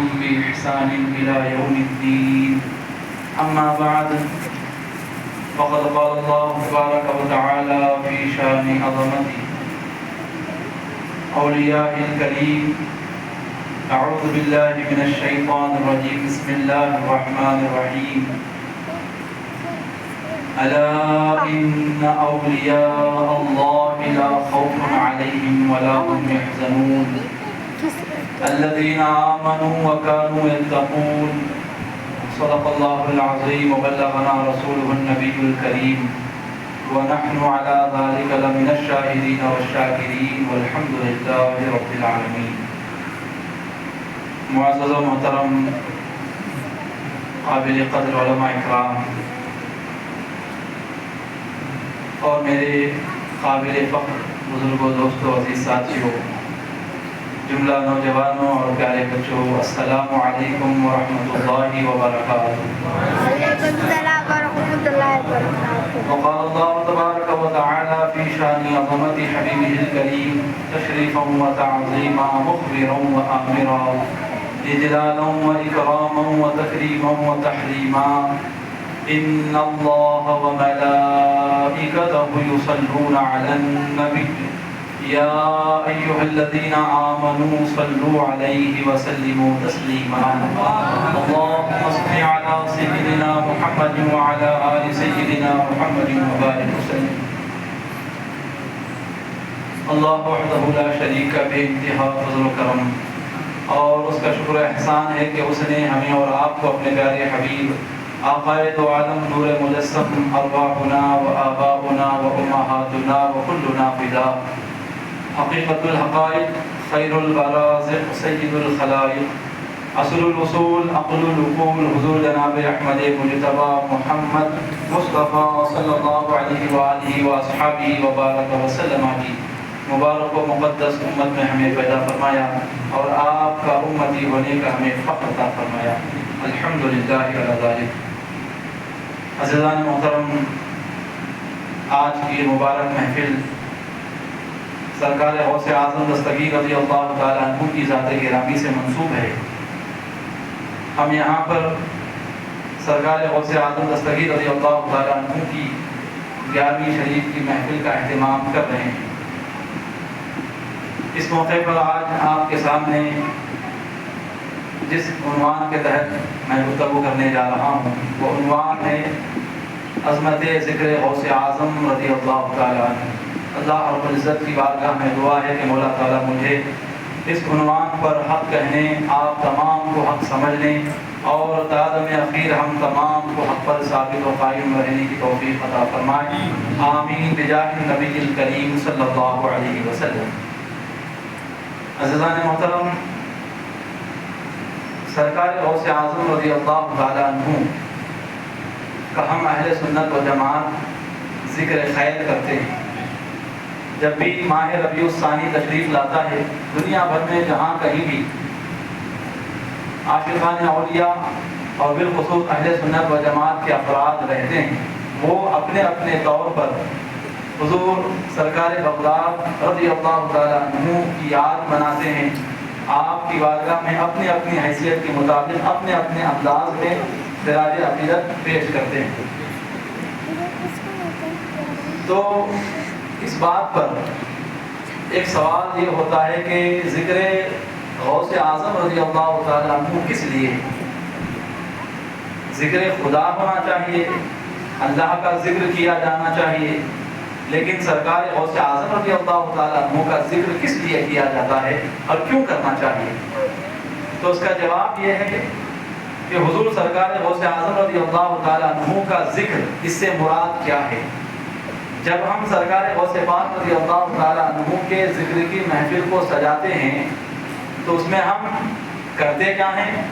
تبعهم بإحسان إلى يوم الدين. أما بعد، فقد قال الله تبارك وتعالى في شأن عظمته أولياء الكريم: أعوذ بالله من الشيطان الرجيم، بسم الله الرحمن الرحيم. ألا إن أولياء الله لا خوف عليهم ولا هم يحزنون الذين آمنوا وكانوا يتقون. صدق الله العظيم وبلغنا رسوله النبي الكريم ونحن على ذلك لمن الشاهدين والشاكرين والحمد لله رب العالمين. معزز و محترم قابل قدر علماء اکرام اور میرے قابل فخر بزرگوں، دوستوں، عزیز ساتھیوں، جملہ نوجوانوں اور پیارے بچوں، السلام علیکم ورحمۃ اللہ وبرکاتہ. وعلیکم السلام ورحمۃ اللہ وبرکاتہ. وقال اللہ تبارک وتعالی فی شان عظمت حبیبہ الکریم تشریفا وتعظیما مخبرا وآمرا اجلالا واکراما وتکریما وتحریما ان اللہ وملائکتہ یصلون علی النبی یا ایہا الذین آمنوا صلوا علیہ وسلموا تسلیما. اللہم صل علی سیدنا محمد وعلی آل سیدنا محمد وبارک وسلم. اللہ وحدہ لا شریک بہ انتہا فضل و کرم، اور اس کا شکر احسان ہے کہ اس نے ہمیں اور آپ کو اپنے پیارے حبیب آقائے دو عالم نور مجسم ارواحنا و آباؤنا و امہاتنا و کلنا فدا حقیقت الحقائق خیر البرازق سید الخلائق اصل الوصول عقل العقول حضور جناب احمد مجتبی محمد مصطفیٰ صلی اللہ علیہ وآلہ واصحابہ وبارک وسلم کی مبارک و مقدس امت میں ہمیں پیدا فرمایا اور آپ کا امتی ہونے کا ہمیں فخر عطا فرمایا. الحمدللہ علی ذالک. عزیزان محترم، آج کی مبارک محفل سرکار غوث اعظم دستگیر رضی اللہ تعالیٰ عنہ کی ذات گرامی سے منسوب ہے. ہم یہاں پر سرکار غوث اعظم دستگیر رضی اللہ تعالیٰ عنہ کی 11ویں شریف کی محفل کا اہتمام کر رہے ہیں. اس موقع پر آج آپ کے سامنے جس عنوان کے تحت میں گفتگو کرنے جا رہا ہوں وہ عنوان ہے عظمت ذکر غوث اعظم رضی اللہ تعالیٰ عنہ. اللہ رب العزت کی بارگاہ میں دعا ہے کہ مولا تعالیٰ مجھے اس عنوان پر حق کہنے، آپ تمام کو حق سمجھنے اور تعظم اخیر ہم تمام کو حق پر ثابت و قائم رہنے کی توفیق عطا فرمائے. آمین بجاہ النبی الکریم صلی اللہ علیہ وسلم. عزیزان محترم، سرکار غوث اعظم رضی اللہ تعالیٰ عنہ کا ہم اہل سنت و جماعت ذکر خیر کرتے ہیں. جب بھی ماہ ربیع الثانی تشریف لاتا ہے، دنیا بھر میں جہاں کہیں بھی عاشقان اولیاء اور بالخصوص اہل سنت و جماعت کے افراد رہتے ہیں، وہ اپنے اپنے طور پر حضور سرکار بغداد رضی اللہ تعالیٰ عنہ کی یاد مناتے ہیں. آپ کی بارگاہ میں اپنی اپنی حیثیت کے مطابق اپنے اپنے انداز میں خراج عقیدت پیش کرتے ہیں. تو اس بات پر ایک سوال یہ ہوتا ہے کہ ذکر غوث اعظم رضی اللہ تعالیٰ عنہ کس لیے؟ ذکر خدا ہونا چاہیے، اللہ کا ذکر کیا جانا چاہیے، لیکن سرکار غوث اعظم رضی اللہ تعالیٰ عنہ کا ذکر کس لیے کیا جاتا ہے اور کیوں کرنا چاہیے؟ تو اس کا جواب یہ ہے کہ حضور سرکار غوث اعظم رضی اللہ تعالیٰ عنہ کا ذکر، اس سے مراد کیا ہے؟ جب ہم سرکار غوث پاک رضی اللہ تعالیٰ عنہ کے ذکر کی محفل کو سجاتے ہیں تو اس میں ہم کرتے کیا ہیں؟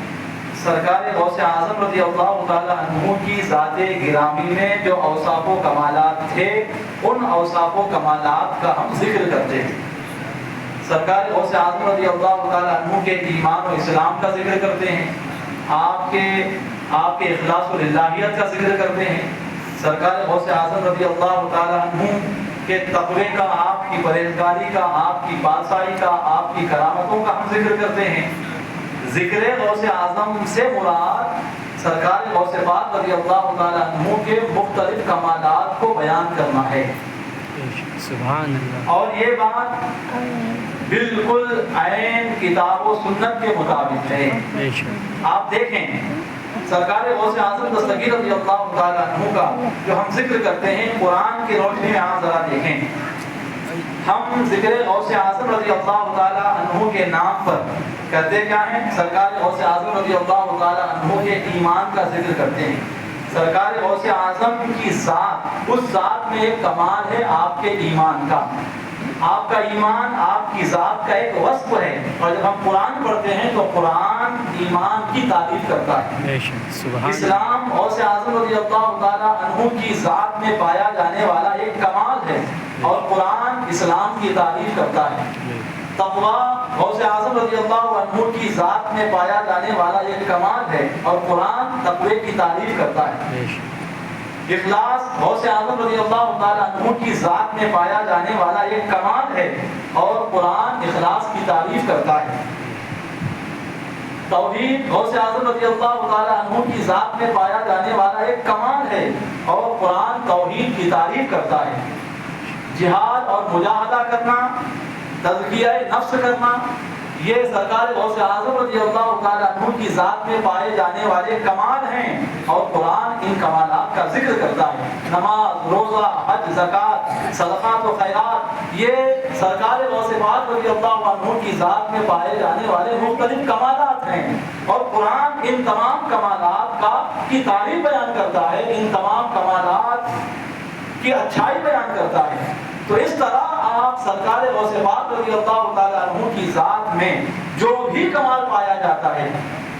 سرکار غوث اعظم رضی اللہ تعالیٰ عنہ کی ذات گرامی میں جو اوصاف و کمالات تھے، ان اوصاف و کمالات کا ہم ذکر کرتے ہیں. سرکار غوث اعظم رضی اللہ تعالیٰ عنہ کے ایمان و اسلام کا ذکر کرتے ہیں، آپ کے اخلاص و للہیت کا ذکر کرتے ہیں. سرکار غوث اعظم رضی اللہ تعالیٰ عنہ کے تقوی کا، آپ کی پرہیزگاری کا، آپ کی پاسائی کا، آپ کی کرامتوں کا ہم ذکر کرتے ہیں. ذکر غوث اعظم سے مراد سرکار غوث پاک رضی اللہ تعالیٰ عنہ کے مختلف کمالات کو بیان کرنا ہے۔ سبحان اللہ۔ اور یہ بات بالکل عین کتاب و سنت کے مطابق ہے۔ آپ دیکھیں سرکار غوث اعظم دستگیر رضی اللہ تعالیٰ عنہ کا جو ہم ذکر کرتے ہیں قرآن کی روشنی میں آپ ذرا دیکھیں، ہم ذکر غوث اعظم رضی اللہ تعالیٰ عنہ کے نام پر کرتے کیا ہیں؟ سرکار غوث اعظم رضی اللہ تعالیٰ عنہ کے ایمان کا ذکر کرتے ہیں۔ سرکار غوث اعظم کی ذات، اس ذات میں ایک کمال ہے آپ کے ایمان کا۔ آپ کا ایمان آپ کی ذات کا ایک وصف ہے، اور جب ہم قرآن پڑھتے ہیں تو قرآن ایمان کی تعریف کرتا ہے۔ اسلام غوث اعظم رضی اللہ تعالیٰ عنہ کی ذات میں پایا جانے والا ایک کمال ہے، اور قرآن اسلام کی تعریف کرتا ہے۔ تقویٰ غوث اعظم رضی اللہ عنہ کی ذات میں پایا جانے والا ایک کمال ہے، اور قرآن تقوی کی تعریف کرتا ہے۔ اخلاص غوث اعظم رضی اللہ تعالیٰ عنہ کی ذات میں پایا جانے والا ایک کمال ہے، اور قرآن اخلاص کی تعریف کرتا ہے۔ توحید غوث اعظم رضی اللہ تعالیٰ عنہ کی ذات میں پایا جانے والا ایک کمال ہے، اور قرآن توحید کی تعریف کرتا ہے۔ جہاد اور مجاہدہ کرنا، تزکیہ نفس کرنا، یہ سرکار غوث اعظم رضی اللہ تعالیٰ عنہ کی ذات میں پائے جانے والے کمال ہیں، اور قرآن ان کمالات کا ذکر کرتا ہے۔ نماز، روزہ، حج، زکوٰۃ، صدقات و خیرات، یہ سرکار غوث پاک رضی اللہ عنہ کی ذات میں پائے جانے والے مختلف کمالات ہیں، اور قرآن ان تمام کمالات کی تعریف بیان کرتا ہے، ان تمام کمالات کی اچھائی بیان کرتا ہے۔ تو اس طرح آپ سرکار غوث پاک رضی اللہ تعالیٰ عنہ کی ذات میں جو بھی کمال پایا جاتا ہے،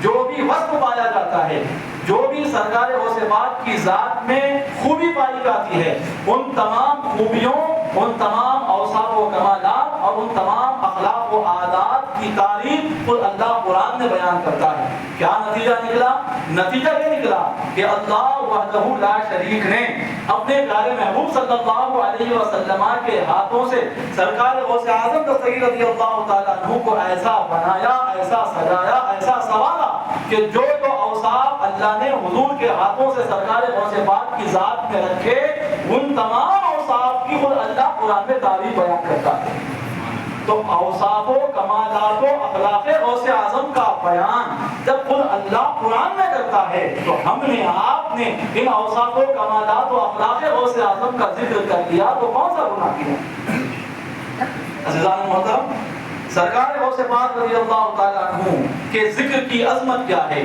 جو بھی وصف پایا جاتا ہے، جو بھی سرکار غوث پاک کی ذات میں خوبی پائی جاتی ہے، ان تمام خوبیوں، ان تمام اوصاف و کمالات اور ان تمام اخلاق و عادات کی تعریف خود اللہ قرآن میں بیان کرتا ہے۔ کیا نتیجہ نکلا؟ نتیجہ یہ نکلا کہ اللہ وحدہ لا شریک نے اپنے پیارے محبوب صلی اللہ علیہ وسلم کے ہاتھوں سے سرکار غوث اعظم دستگیر رضی اللہ تعالیٰ عنہ کو ایسا بنایا، ایسا سجایا، ایسا سنوارا کہ جو اوصاف اللہ نے حضور کے ہاتھوں سے سرکار غوث پاک کی ذات میں رکھے، ان تمام اوصاف کی خود اللہ قرآن میں تعریف بیان کرتا ہے۔ تو اوصاف و کمالات و اخلاق غوث اعظم کا بیان جب خود اللہ قرآن میں کرتا ہے، تو ہم نے، آپ نے ان اوصاف و کمالات و اخلاق غوث اعظم کا ذکر کر دیا تو کون سا گناہ کیا؟ عزیزان محترم، سرکار غوث پاک رضی اللہ تعالیٰ عنہ کے ذکر کی عظمت کیا ہے؟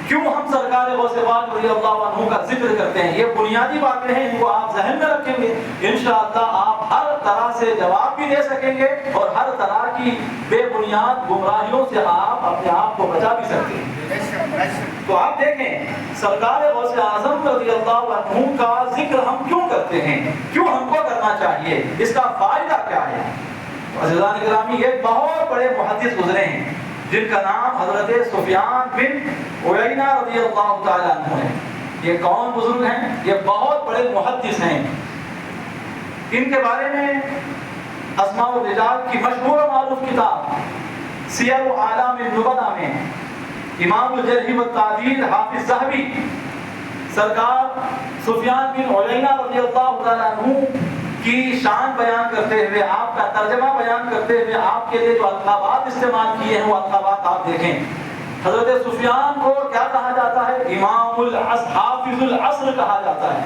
کیوں ہم سرکار غوث پاک رضی اللہ عنہ کا ذکر کرتے ہیں؟ یہ بنیادی باتیں ہیں، ان کو آپ ذہن میں رکھیں گے، انشاءاللہ آپ ہر طرح سے جواب بھی دے سکیں گے، اور ہر طرح کی بے بنیاد گمراہیوں سے آپ اپنے آپ کو بچا بھی سکتے ہیں۔ تو آپ دیکھیں سرکار غوث اعظم رضی اللہ عنہ کا ذکر ہم کیوں کرتے ہیں، کیوں ہم کو کرنا چاہیے، اس کا فائدہ کیا ہے؟ عزیزان گرامی، یہ بہت بڑے محدث گزرے ہیں جن کا نام حضرت سفیان بن عیینہ رضی اللہ تعالیٰ عنہ ہے۔ یہ کون بزرگ ہیں؟ یہ بہت بڑے محدث ہیں۔ ان کے بارے میں اسماء الرجال کی مشہور و معروف کتاب سیر اعلام النبلاء میں امام الجرح والتعدیل حافظ ذہبی سرکار سفیان بن عیینہ رضی اللہ تعالیٰ عنہ کی شان بیان کرتے ہوئے، آپ کا ترجمہ بیان کرتے ہوئے آپ کے لیے جو القابات استعمال کیے ہیں وہ القابات آپ دیکھیں۔ حضرت سفیان کو کیا کہا جاتا ہے؟ امام العصر، حافظ العصر کہا جاتا ہے۔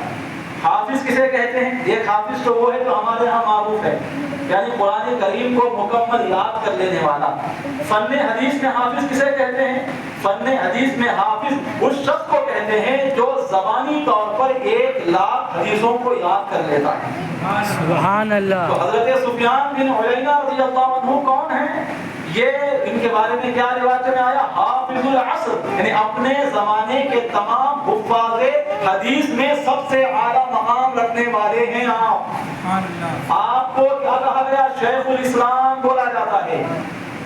حافظ کسے کہتے ہیں؟ ایک حافظ تو وہ ہے جو ہمارے ہاں معروف ہے، یعنی قرآن کریم کو مکمل یاد کر لینے والا۔ فن حدیث میں حافظ کسے کہتے ہیں؟ فن حدیث میں حافظ اس شخص کو کہتے ہیں جو زبانی طور پر 1,00,000 حدیثوں کو یاد کر لیتا ہے۔ سبحان اللہ۔ تو حضرت سفیان بن عیینہ رضی اللہ عنہ کون ہیں؟ یہ ان کے بارے میں کیا روایت میں آیا؟ حافظ العصر، یعنی اپنے زمانے کے تمام حفاظ حدیث میں سب سے اعلیٰ مقام رکھنے والے ہیں آپ۔ آپ کو کیا کہا گیا؟ شیخ الاسلام بولا جاتا ہے۔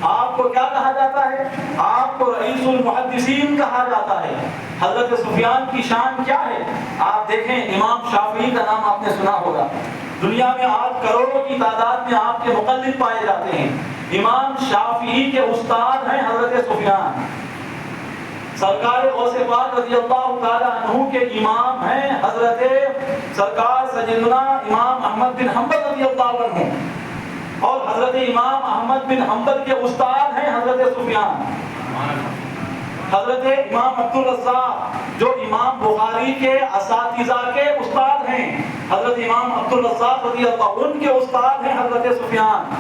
آپ کو کیا کہا جاتا ہے؟ آپ کو رئیس المحدثین کہا جاتا ہے۔ حضرت سفیان کی شان کیا ہے؟ آپ دیکھیں، امام شافعی کا نام آپ نے سنا ہوگا، دنیا میں آج کروڑوں کی تعداد میں آپ کے مقلد پائے جاتے ہیں۔ امام شافعی کے استاد ہیں حضرت سفیان۔ سرکار غوث پاک رضی اللہ تعالیٰ عنہ کے امام ہیں حضرت سرکار سیدنا امام احمد بن حنبل رضی اللہ عنہ، اور حضرت امام احمد بن حنبل کے استاد ہیں حضرت سفیان۔ حضرت امام عبدالرزاق جو امام بخاری کے اساتذہ کے استاد ہیں، حضرت امام عبدالرزاق رضی اللہ عنہ کے استاد ہیں حضرت سفیان۔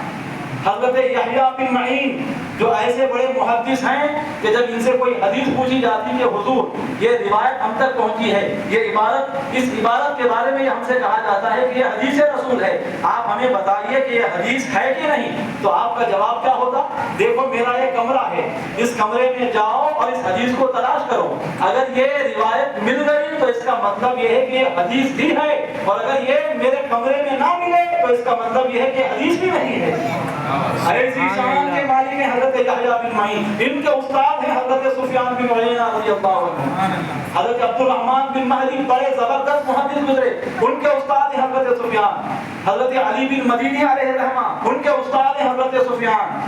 حضرت یحییٰ بن معین جو ایسے بڑے محدث ہیں کہ جب ان سے کوئی حدیث پوچھی جاتی کہ حضور یہ روایت ہم تک پہنچی ہے، یہ عبارت، اس عبارت کے بارے میں ہم سے کہا جاتا ہے کہ یہ حدیث رسول ہے، آپ ہمیں بتائیے کہ یہ حدیث ہے کہ نہیں، تو آپ کا جواب کیا ہوگا؟ دیکھو میرا ایک کمرہ ہے، اس کمرے میں جاؤ اور اس حدیث کو تلاش کرو، اگر یہ روایت مل گئی تو اس کا مطلب یہ ہے کہ یہ حدیث بھی ہے، اور اگر یہ میرے کمرے میں نہ ملے تو اس کا مطلب یہ ہے کہ حدیث بھی نہیں ہے۔ ایسی شان کے مالک ہیں حضرت یحییٰ بن معین، ان کے استاد ہیں حضرت سفیان بن عیینہ رضی اللہ عنہ۔ حضرت عبد الرحمن بن مہدی بڑے زبردست محدث گزرے، ان کے استاد ہیں حضرت سفیان۔ حضرت علی بن مدینی علیہ الرحمہ، ان کے استاد ہیں حضرت سفیان۔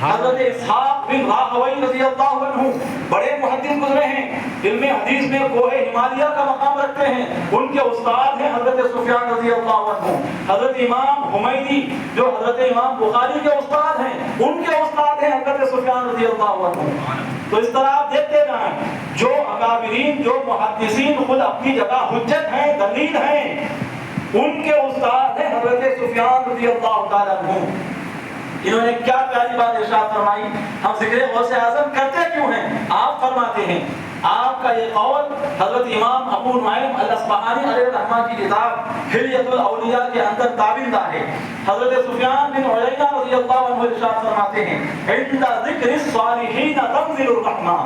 حضرت اسحاق بن راہوی رضی اللہ عنہ بڑے محدث گزرے ہیں، علم حدیث میں کوہ ہمالیہ کا مقام رکھتے ہیں، ان کے استاد ہیں حضرت سفیان رضی اللہ عنہ۔ حضرت امام حمیدی جو حضرت امام بخاری کے استاد ہیں، ان کے استاد ہیں حضرت سفیان رضی اللہ عنہ۔ تو اس طرح آپ دیکھتے جائیں، جو اکابرین، جو محدثین خود اپنی جگہ حجت ہیں، دلیل ہیں، ان کے استاد ہیں حضرت سفیان رضی اللہ تعالیٰ عنہ۔ انہوں نے کیا پیاری بات ارشاد فرمائی، ہم ذکر غوث اعظم کرتے کیوں ہیں؟ آپ فرماتے ہیں، آپ کا یہ قول حضرت امام ابو نعیم الاصفہانی علیہ الرحمہ کی کتاب حلیۃ الاولیاء کے اندر تابندہ ہے۔ حضرت سفیان بن عیینہ رضی اللہ عنہ ارشاد فرماتے ہیں، عند ذکر الصالحین تنزل الرحمہ۔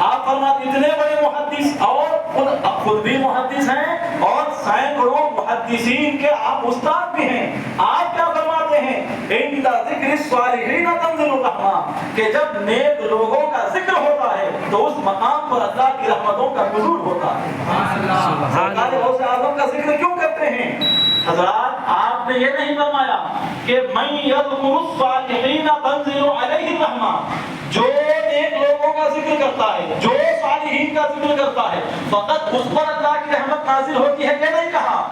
آپ فرماتے اتنے بڑے محدث اور خود بھی محدث ہیں اور سینکڑوں محدثین کے آپ استاد بھی ہیں، آپ کیا فرماتے ہیں؟ عند ذکر الصالحین تنزل الرحمہ، کہ جب نیک لوگوں کا ذکر ہوتا ہے تو اس مقام پر اللہ کی رحمتوں کا نزول ہوتا ہے۔ سرکار غوث اعظم کا ذکر کیوں کرتے ہیں؟ حضرات آپ نے یہ نہیں فرمایا کہ من یذکر الصالحین تنزل علیہ الرحمہ، جو نیک لوگوں کا ذکر کرتا ہے، جو صالحین کا ذکر کرتا ہے، فقط اس پر اللہ کی رحمت نازل ہوتی ہے، یہ نہیں کہا۔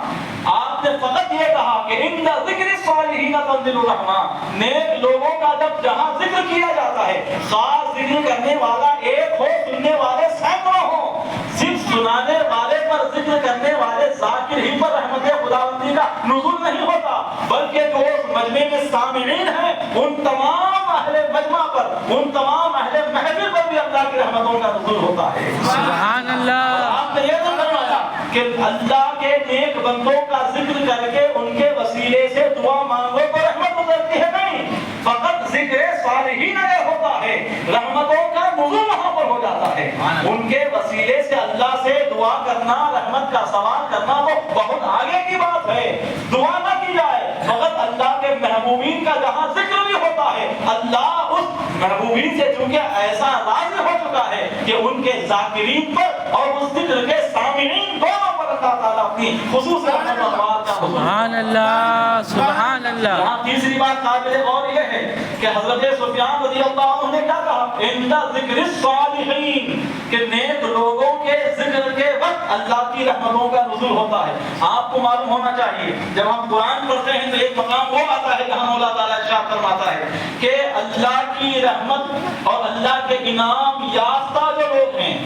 آپ نے فقط یہ کہا کہ عند ذکر الصالحین تنزل الرحمہ، نیک لوگوں کا جب جہاں ذکر کیا جاتا ہے، خاص ذکر کرنے والا ایک ہو، سننے والے سینکڑوں ہوں، صرف سنانے والے پر، ذکر کرنے والے ذاکر ہی پر رحمت خداوندی کا نزول نہیں ہوتا، بلکہ جو مجمع میں سامعین ہیں ان تمام اہل مجمع پر، ان تمام اہل محفل پر بھی اللہ کی رحمتوں کا نزول ہوتا ہے۔ سبحان اللہ۔ آپ نے یہ نہیں فرمایا کہ اللہ کے نیک بندوں کا ذکر کر کے ان کے وسیلے سے دعا مانگو تو رحمت اترتی ہے، نہیں، فقط ذکر صالحین یہ ہوتا ہے، رحمتوں کا نزول وہاں پر ہو جاتا ہے۔ ان کے وسیلے سے اللہ سے دعا کرنا، رحمت کا سوال کرنا تو بہت آگے کی بات ہے، دعا نہ کی جائے، فقط اللہ کے محبوبین کا جہاں ذکر بھی ہوتا ہے، اللہ اس محبوبین سے چونکہ ایسا راضی ہو چکا ہے کہ ان کے ذاکرین پر اور اس ذکر کے سامعین دونوں پر اللہ تعالیٰ اپنی خصوصی رحمت و برکات کا سبحان اللہ، سبحان اللہ۔ یہاں تیسری بات قابل غور یہ ہے کہ حضرت سفیان رضی اللہ عنہ نے کیا کہا؟ عند ذکر الصالحین، کہ نیک لوگوں کے ذکر کے وقت اللہ کی رحمتوں کا نزول ہوتا ہے۔ آپ کو معلوم ہونا چاہیے جب ہم قرآن پڑھتے ہیں تو ایک مقام وہ آتا ہے جہاں مولا تعالیٰ ارشاد فرماتا ہے کہ اللہ کی رحمت اور اللہ کے انعام یافتہ جو لوگ ہیں،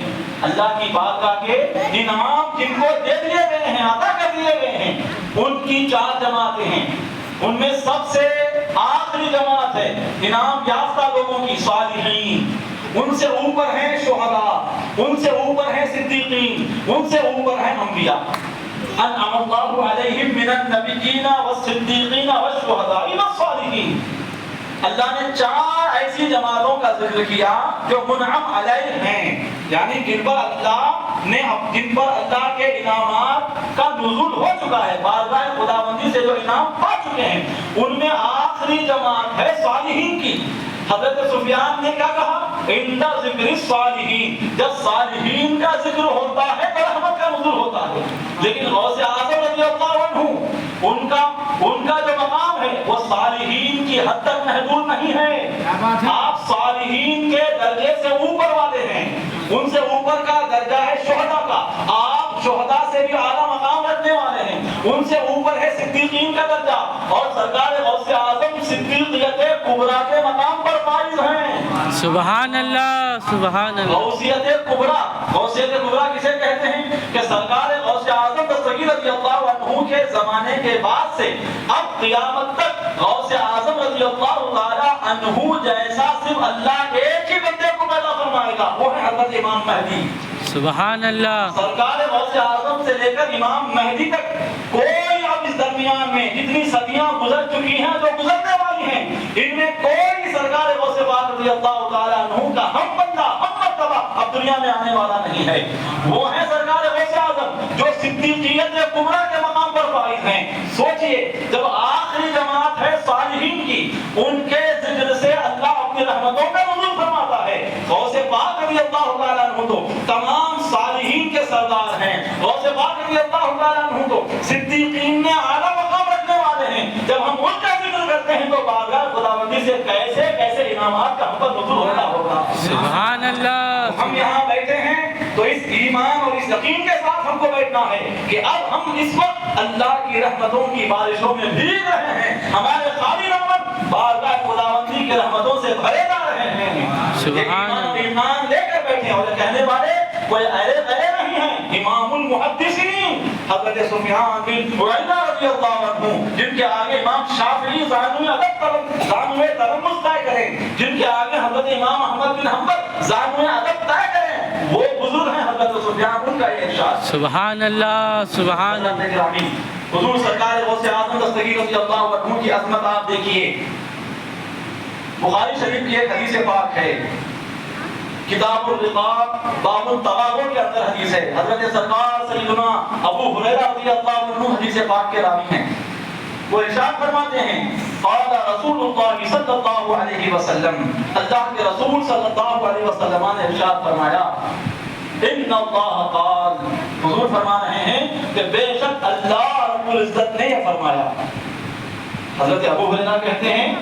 اللہ کی بارگاہ کے انعام جن کو دے دیے گئے ہیں، عطا کر دیے گئے ہیں، ان کی 4 جماعتیں ہیں، ان میں سب سے آخری جماعت ہے انعام یافتہ لوگوں کی صالحین، ان سے اوپر ہیں شہداء، ان سے اوپر ہیں صدیقین، ان سے اوپر ہیں انبیاء۔ انعم اللہ علیہم من النبیین والصدیقین والشہداء والصالحین۔ اللہ نے 4 ایسی جماعتوں کا ذکر کیا جو منعم علیہ ہیں، یعنی جن پر اللہ کے انعامات کا نزول ہو چکا ہے، بارگاہ خداوندی سے جو انعام پا چکے ہیں، ان میں آخری جماعت ہے صالحین کی۔ حضرت سفیان نے کیا کہا؟ عند ذکر الصالحین، جب صالحین کا ذکر ہوتا ہے تو رحمت کا نزول ہوتا ہے۔ لیکن غوث اعظم رضی اللہ عنہ ان کا جو مقام ہے وہ صالحین کی حد تک محدود نہیں ہے، آپ صالحین کے درجے سے اوپر والے ہیں، ان سے صدیقین کا درجہ اور سرکار غوث اعظم صدیقیت کبریٰ کے مقام پر فائز ہیں۔ سبحان اللہ سبحان اللہ۔ غوثیت کبریٰ، غوثیت کبریٰ کسے کہتے ہیں کہ سرکار غوث اعظم دستگیر رضی اللہ عنہ کے زمانے کے بعد سے اب قیامت تک غوث اعظم رضی اللہ تعالی عنہ جیسا صرف اللہ ایک ہی بندے کو پیدا فرمائے گا، وہ ہے حضرت امام مہدی۔ سبحان اللہ۔ سرکار غوث اعظم سے لے کر امام مہدی تک کوئی اب اس درمیان میں جتنی صدیاں گزر چکی ہیں جو گزرنے والی ہیں، ان میں کوئی سرکار غوث پاک رضی اللہ تعالی عنہ کا ہم بندہ ہم مرتبہ اب دنیا میں آنے والا نہیں ہے۔ وہ ہے سرکار غوث اعظم جو صدیقیت کبریٰ کے مقام پر فائز ہیں۔ سوچئے جب آخری جماعت ہے صالحین کی، ان کے ذکر سے اللہ اپنی رحمتوں میں نزول فرماتا ہے۔ غوث پاک رضی اللہ تعالی عنہ تو تمام صالحین کے سردار ہیں، غوث پاک رضی اللہ تعالی عنہ تو صدیقین میں اعلیٰ مقام رکھنے والے ہیں۔ جب ہم ان کا ذکر کرتے ہیں تو بارگاہ خداوندی سے کیسے کیسے انعامات کا ہم پر نزول ہوتا ہوگا۔ سبحان اللہ۔ ہم یہاں بیٹھے ہیں تو اس ایمان اور اس یقین کے ساتھ ہم کو بیٹھنا ہے کہ اب ہم اس وقت اللہ کی رحمتوں کی بارشوں میں بھیگ رہے ہیں، ہمارے خالی نمبر بارگاہ خداوندی کی رحمتوں سے بھرے جا رہے ہیں۔ سبحان اللہ۔ ایمان لے کر بیٹھے اور کہنے والے کوئی اہل غیر نہیں ہیں۔ امام المحدثین حضرت سفیان بن عیینہ رضی اللہ عنہ، جن کے آگے امام شافعی زانوی ترمذ طے کریں، جن کے آگے حضرت امام احمد بن حنبل زانوی ادب طے کریں، وہ بزرگ ہیں حضرت سفیان، ان کا یہ ارشاد۔ سبحان اللہ سبحان اللہ۔ حضور سرکار غوث اعظم دستگیر رضی اللہ عنہ کی عظمت آپ دیکھیے۔ بخاری شریف کی ایک حدیث پاک ہے، کتاب الرقاق باب التواضع کے اندر حدیث ہے۔ حضرت سرکار سیدنا ابو ہریرہ رضی اللہ عنہ حدیث پاک کے راوی ہیں۔ وہ ارشاد فرماتے ہیں قال رسول اللہ صلی اللہ علیہ وسلم، اللہ کے رسول صلی اللہ علیہ وسلم نے ارشاد فرمایا ان اللہ قال، حضور فرما رہے ہیں کہ بے شک اللہ رب العزت نے یہ فرمایا۔ حضرت ابو ہریرہ کہتے ہیں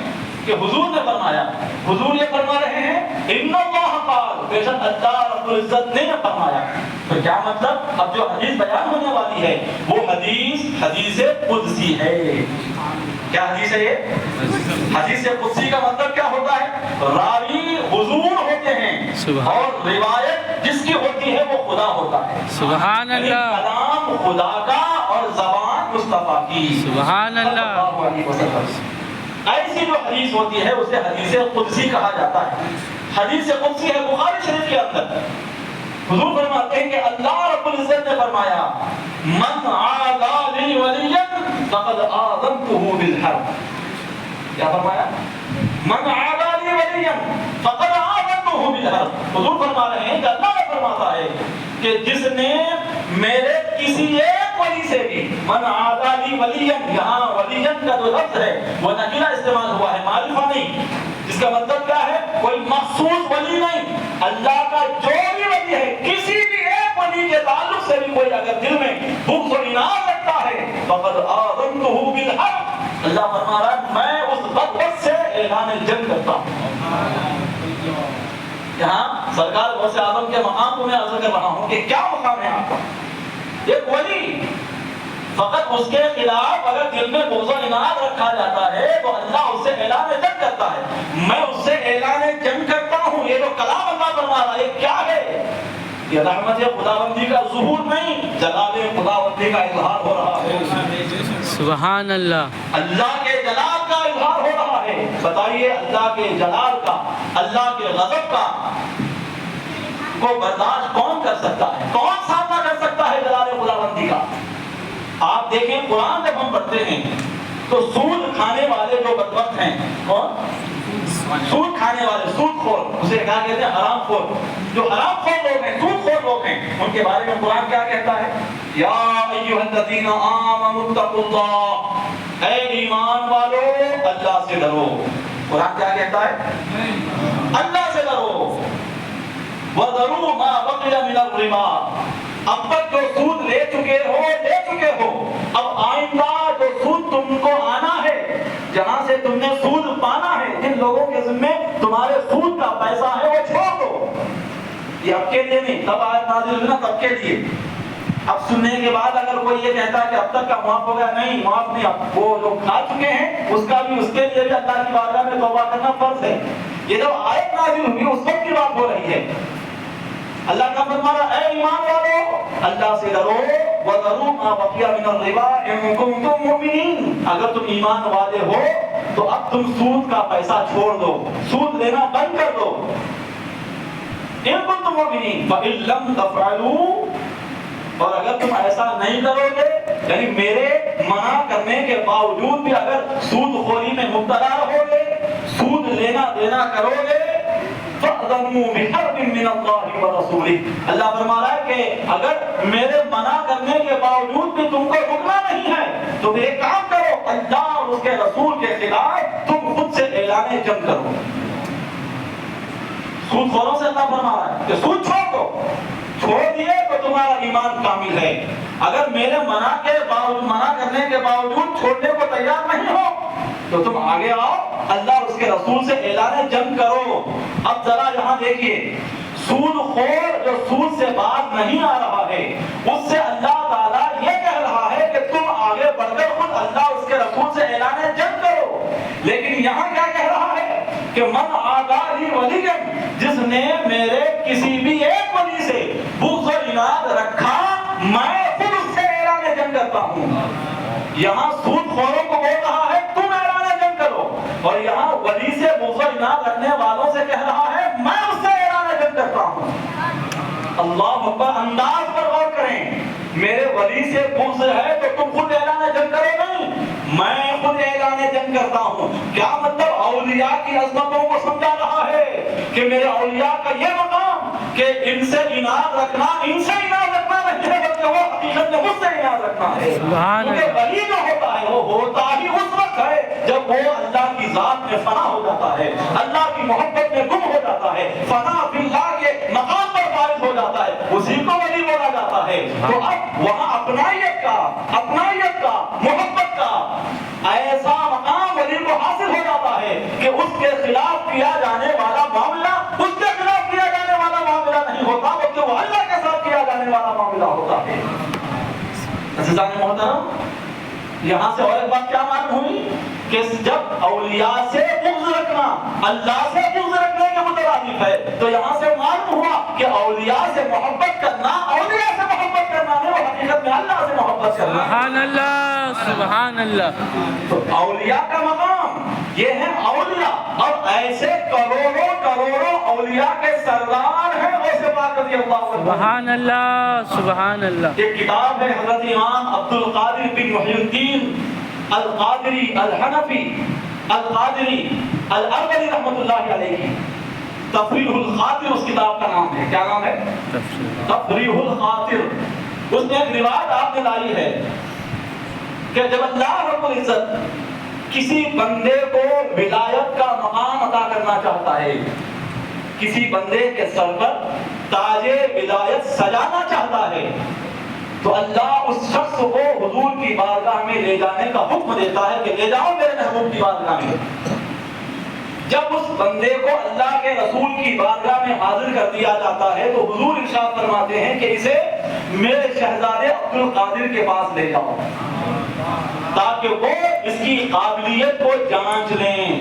کہ حضور نے فرمایا، حضور یہ فرما رہے ہیں ان اللہ قال، بے شک اللہ رب العزت نے یہ فرمایا۔ تو کیا مطلب؟ اب جو حدیث بیان ہونے والی ہے وہ حدیث قدسی ہے۔ کیا حدیث ہے یہ؟ حدیث قدسی کا مطلب کیا ہوتا ہے؟ راوی حضور ہوتے ہیں اور روایت جس کی ہوتی ہے وہ خدا ہوتا ہے۔ سبحان اللہ۔ کلام خدا کا اور زبان مصطفیٰ کی۔ سبحان اللہ۔ ایسی جو حدیث ہوتی ہے اسے حدیث قدسی کہا جاتا ہے۔ حدیث قدسی ہے بخاری شریف کے اندر، حضور فرماتے ہیں کہ اللہ رب العزت نے فرمایا من عادى لي وليا فقد آذنته بالحرب۔ کیا فرمایا؟ من عادى لي وليا فقد آذنته بالحرب۔ حضور فرما رہے ہیں کہ اللہ فرماتا ہے کہ جس نے میرے کسی ایک ولی سے بھی، من عادى لي وليا، یہاں ولیا کا جو لفظ ہے وہ نکرہ استعمال ہوا ہے، معرفہ نہیں، جس کا مطلب کیا ہے؟ کوئی مخصوص ولی نہیں، اللہ کا جو بھی ولی ہے، کسی بھی ایک ولی کے تعلق سے بھی کوئی اگر دل میں بغض و عناد رکھتا ہے فقد آذنته بالحرب، اللہ فرما رہا ہے میں اس بدبخت سے اعلان جنگ کرتا ہوں۔ یہاں سرکار غوث اعظم کے مقام کو میں عرض کر رہا ہوں کہ کیا مقام ہے آپ کا؟ ایک ولی فقط اس کے خلاف اگر دل میں بغض و عناد رکھا جاتا ہے تو اللہ اس سے اعلان جنگ کرتا ہے۔ میں اس سے اعلان جنگ کرتا ہوں، یہ جو کلام اللہ فرما رہا ہے یہ کیا ہے؟ یہ رحمت خداوندی کا ظہور نہیں، جلال خداوندی کا اظہار ہو رہا ہے۔ سبحان اللہ۔ اللہ کے جلال کا اظہار ہو رہا ہے۔ بتائیے اللہ کے جلال کا، اللہ کے غضب کا کو برداشت کون کر سکتا ہے؟ کون سامنا کر سکتا ہے جلال خداوندی کا؟ آپ دیکھیں قرآن جب ہم پڑھتے ہیں تو سود کھانے والے جو بدبخت ہیں، کون؟ سود کھانے والے، سود خور، اسے کیا کہتے ہیں؟ حرام خور۔ جو حرام خور لوگ ہیں، سود خور لوگ ہیں، ان کے بارے میں قرآن کیا کہتا ہے؟ یا ایھا الذین آمنوا اتقوا اللہ، اے ایمان والو اللہ سے ڈرو۔ قرآن کیا کہتا ہے؟ اللہ سے ڈرو۔ وَذَرُوا مَا بَقِيَ مِنَ الرِّبَا، اب تک جو سود لے چکے ہو، اب آئندہ جو سود تم کو آنا ہے، جہاں سے تم نے سود پانا ہے، جن لوگوں کے ذمہ تمہارے سود کا پیسہ ہے وہ چھوڑ دو۔ یہ اب کے لیے نہیں، تب آیت نازل ہوئی نا تب کے لیے، اب سننے کے بعد اگر کوئی یہ کہتا ہے کہ اب تک کا معاف ہو گیا، نہیں معاف نہیں، اب وہ جو کھا چکے ہیں اس کا بھی، اس کے لیے بھی اللہ کی بارگاہ میں توبہ کرنا فرض ہے۔ یہ جب آیت نازل ہوئی اس وقت کی بات ہو رہی ہے۔ اللہ کا فرما رہا ہے اے ایمان والو اللہ سے ڈرو، وَذَرُوا مَا بَقِيَ مِنَ الرِّبَا إِن كُنتُم مُؤْمِنِينَ، اگر تم ایمان والے ہو تو اب تم سود کا پیسہ چھوڑ دو، سود لینا بند کر دو۔ إِن كُنتُم مُؤْمِنِينَ فَإِن لَّمْ تَفْعَلُوا، اور اگر تم ایسا نہیں کرو گے، یعنی میرے منع کرنے کے باوجود بھی اگر سود خوری میں مبتلا رہو گے، سود لینا دینا کرو گے، فَأْذَنُوا بِحَرْبٍ مِّنَ اللَّهِ وَرَسُولِهِ، اللہ فرما رہا ہے کہ اگر میرے منع کرنے کے باوجود بھی تم کو رکنا نہیں ہے تو ایک کام کرو، اللہ اور اس کے رسول کے خلاف تم خود سے اعلان جنگ کرو۔ سود خوروں سے اللہ فرما رہا ہے کہ سود چھوڑ دو، چھوڑ دیے تو تمہارا ایمان کامل ہے۔ اگر میرے منع کرنے کے باوجود چھوڑنے کو تیار نہیں ہو تو تم آگے آؤ، اللہ اور اس کے رسول سے اعلان جنگ کرو۔ اب ذرا یہاں دیکھیے، سود خور جو سود سے باز نہیں آ رہا ہے اس سے اللہ تعالیٰ یہ کہہ رہا ہے کہ تم آگے بڑھ کر خود اللہ اور اس کے رسول سے اعلان جنگ کرو، لیکن یہاں کیا کہہ رہا ہے کہ من عادی لی ولی، جس نے میرے کسی بھی ایک ولی سے بغض و عناد رکھا میں خود اس سے اعلان جنگ کرتا ہوں۔ یہاں سود خوروں کو بول رہا ہے تم اعلان جنگ کرو، اور یہاں ولی سے بغض و عناد رکھنے والوں سے کہہ رہا ہے میں اس سے اعلان جنگ کرتا ہوں۔ اللہ اکبر، انداز پر غور کریں، میرے ولی سے بغض ہے تو تم خود اعلان جنگ کرو، نہیں میں خود اعلان جنگ کرتا ہوں۔ کیا مطلب؟ اولیاء کی عظمتوں کو سمجھا رہا ہے کہ میرے اولیاء کا یہ مقام کہ ان سے عناد رکھنا، ان سے عناد رکھنا نہیں ہے بلکہ وہ حقیقت میں مجھ سے عناد رکھنا ہے۔ کیونکہ ولی جو ہوتا ہے وہ ہوتا ہی اس وقت ہے جب وہ اللہ کی ذات میں فنا ہو جاتا ہے، اللہ کی محبت میں گم ہو جاتا ہے، فنا فی اللہ کے مقام پر فائز ہو جاتا ہے، اسی کو ولی بولا جاتا ہے۔ تو اب وہاں اپنائیت کا محبت کا ایسا مقام ولی کو حاصل ہو جاتا ہے کہ اس کے خلاف کیا جانے والا معاملہ اس کے خلاف کیا جانے والا معاملہ نہیں ہوتا بلکہ وہ اللہ کے ساتھ کیا جانے والا معاملہ ہوتا ہے۔ عزیزان محترم، یہاں سے اور ایک بات کیا معلوم ہوئی کہ جب اولیاء سے بغض رکھنا اللہ سے بغض رکھنے کے مترادف ہے تو یہاں سے معلوم ہوا کہ اولیاء سے محبت کرنا، اولیاء سے محبت کرنا نہیں، وہ حقیقت میں اللہ سے محبت کرنا۔ سبحان اللہ، سبحان اللہ۔ تو اولیاء کا مقام یہ ہے اولیاء، اور ایسے کروڑوں اولیاء کے سردار ہیں غوث پاک رضی اللہ عنہ۔ سبحان اللہ، سبحان اللہ۔ ایک کتاب ہے حضرت امام عبد القادر بن محی الدین القادری الحنفی القادری الاربلی رحمۃ اللہ علیہ کی، تفریح الخاطر اس کتاب کا نام ہے۔ کیا نام ہے؟ تفریح الخاطر۔ اس میں ایک روایت آپ نے لائی ہے کہ جب اللہ رب العزت کسی بندے کو ولایت کا مقام عطا کرنا چاہتا ہے، کسی بندے کے سر پر تاج ولایت سجانا چاہتا ہے تو اللہ اس شخص کو حضور کی بارگاہ میں لے جانے کا حکم دیتا ہے کہ لے جاؤ میرے محبوب کی بارگاہ میں۔ جب اس بندے کو اللہ کے رسول کی بارگاہ میں حاضر کر دیا جاتا ہے تو حضور ارشاد فرماتے ہیں کہ اسے میرے شہزادے عبد القادر کے پاس لے جاؤ تاکہ وہ اس کی قابلیت کو جانچ لیں۔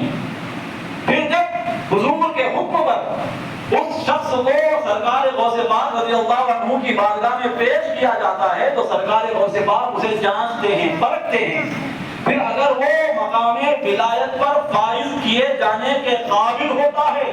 پھر جب حضور کے حکم پر اس شخص کو سرکار غوث پاک رضی اللہ عنہ کی بارگاہ میں پیش کیا جاتا ہے تو سرکار غوث پاک اسے جانچتے ہیں، پرکھتے ہیں، پھر اگر وہ مقام ولایت پر فائز کیے جانے کے قابل ہوتا ہے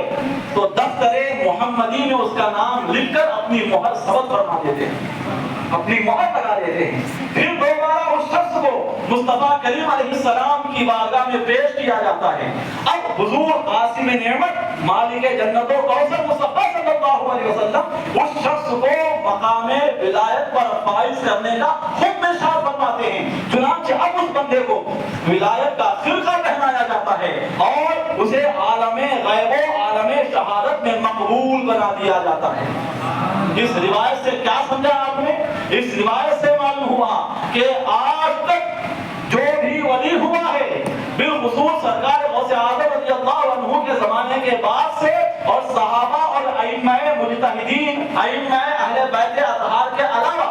تو دفتر محمدی میں اس کا نام لکھ کر اپنی مہر ثبت فرما دیتے ہیں، اپنی مہر لگا دیتے ہیں۔ پھر دوبارہ اس شخص کو مصطفیٰ کریم علیہ السلام کی بارگاہ میں پیش کیا جاتا ہے۔ اب حضور قاسم نعمت مالک جنت و کوثر مصطفیٰ صلی اللہ علیہ وسلم اس شخص کو مقام ولایت پر فائز کرنے کا حکم ارشاد فرماتے ہیں۔ چنانچہ اب اس بندے کو ولایت کا خرقہ پہنایا جاتا ہے اور اسے عالم غیب و عالم شہادت میں مقبول بنا دیا جاتا ہے۔ اس روایت سے کیا سمجھا آپ نے؟ اس روایت سے معلوم ہوا کہ آج تک جو بھی ولی ہوا ہے بالخصوص سرکار غوث اعظم رضی اللہ عنہ کے زمانے کے بعد سے اور صحابہ اور ائمہ مجتہدین، ائمہ اہل بیت اطہار کے علاوہ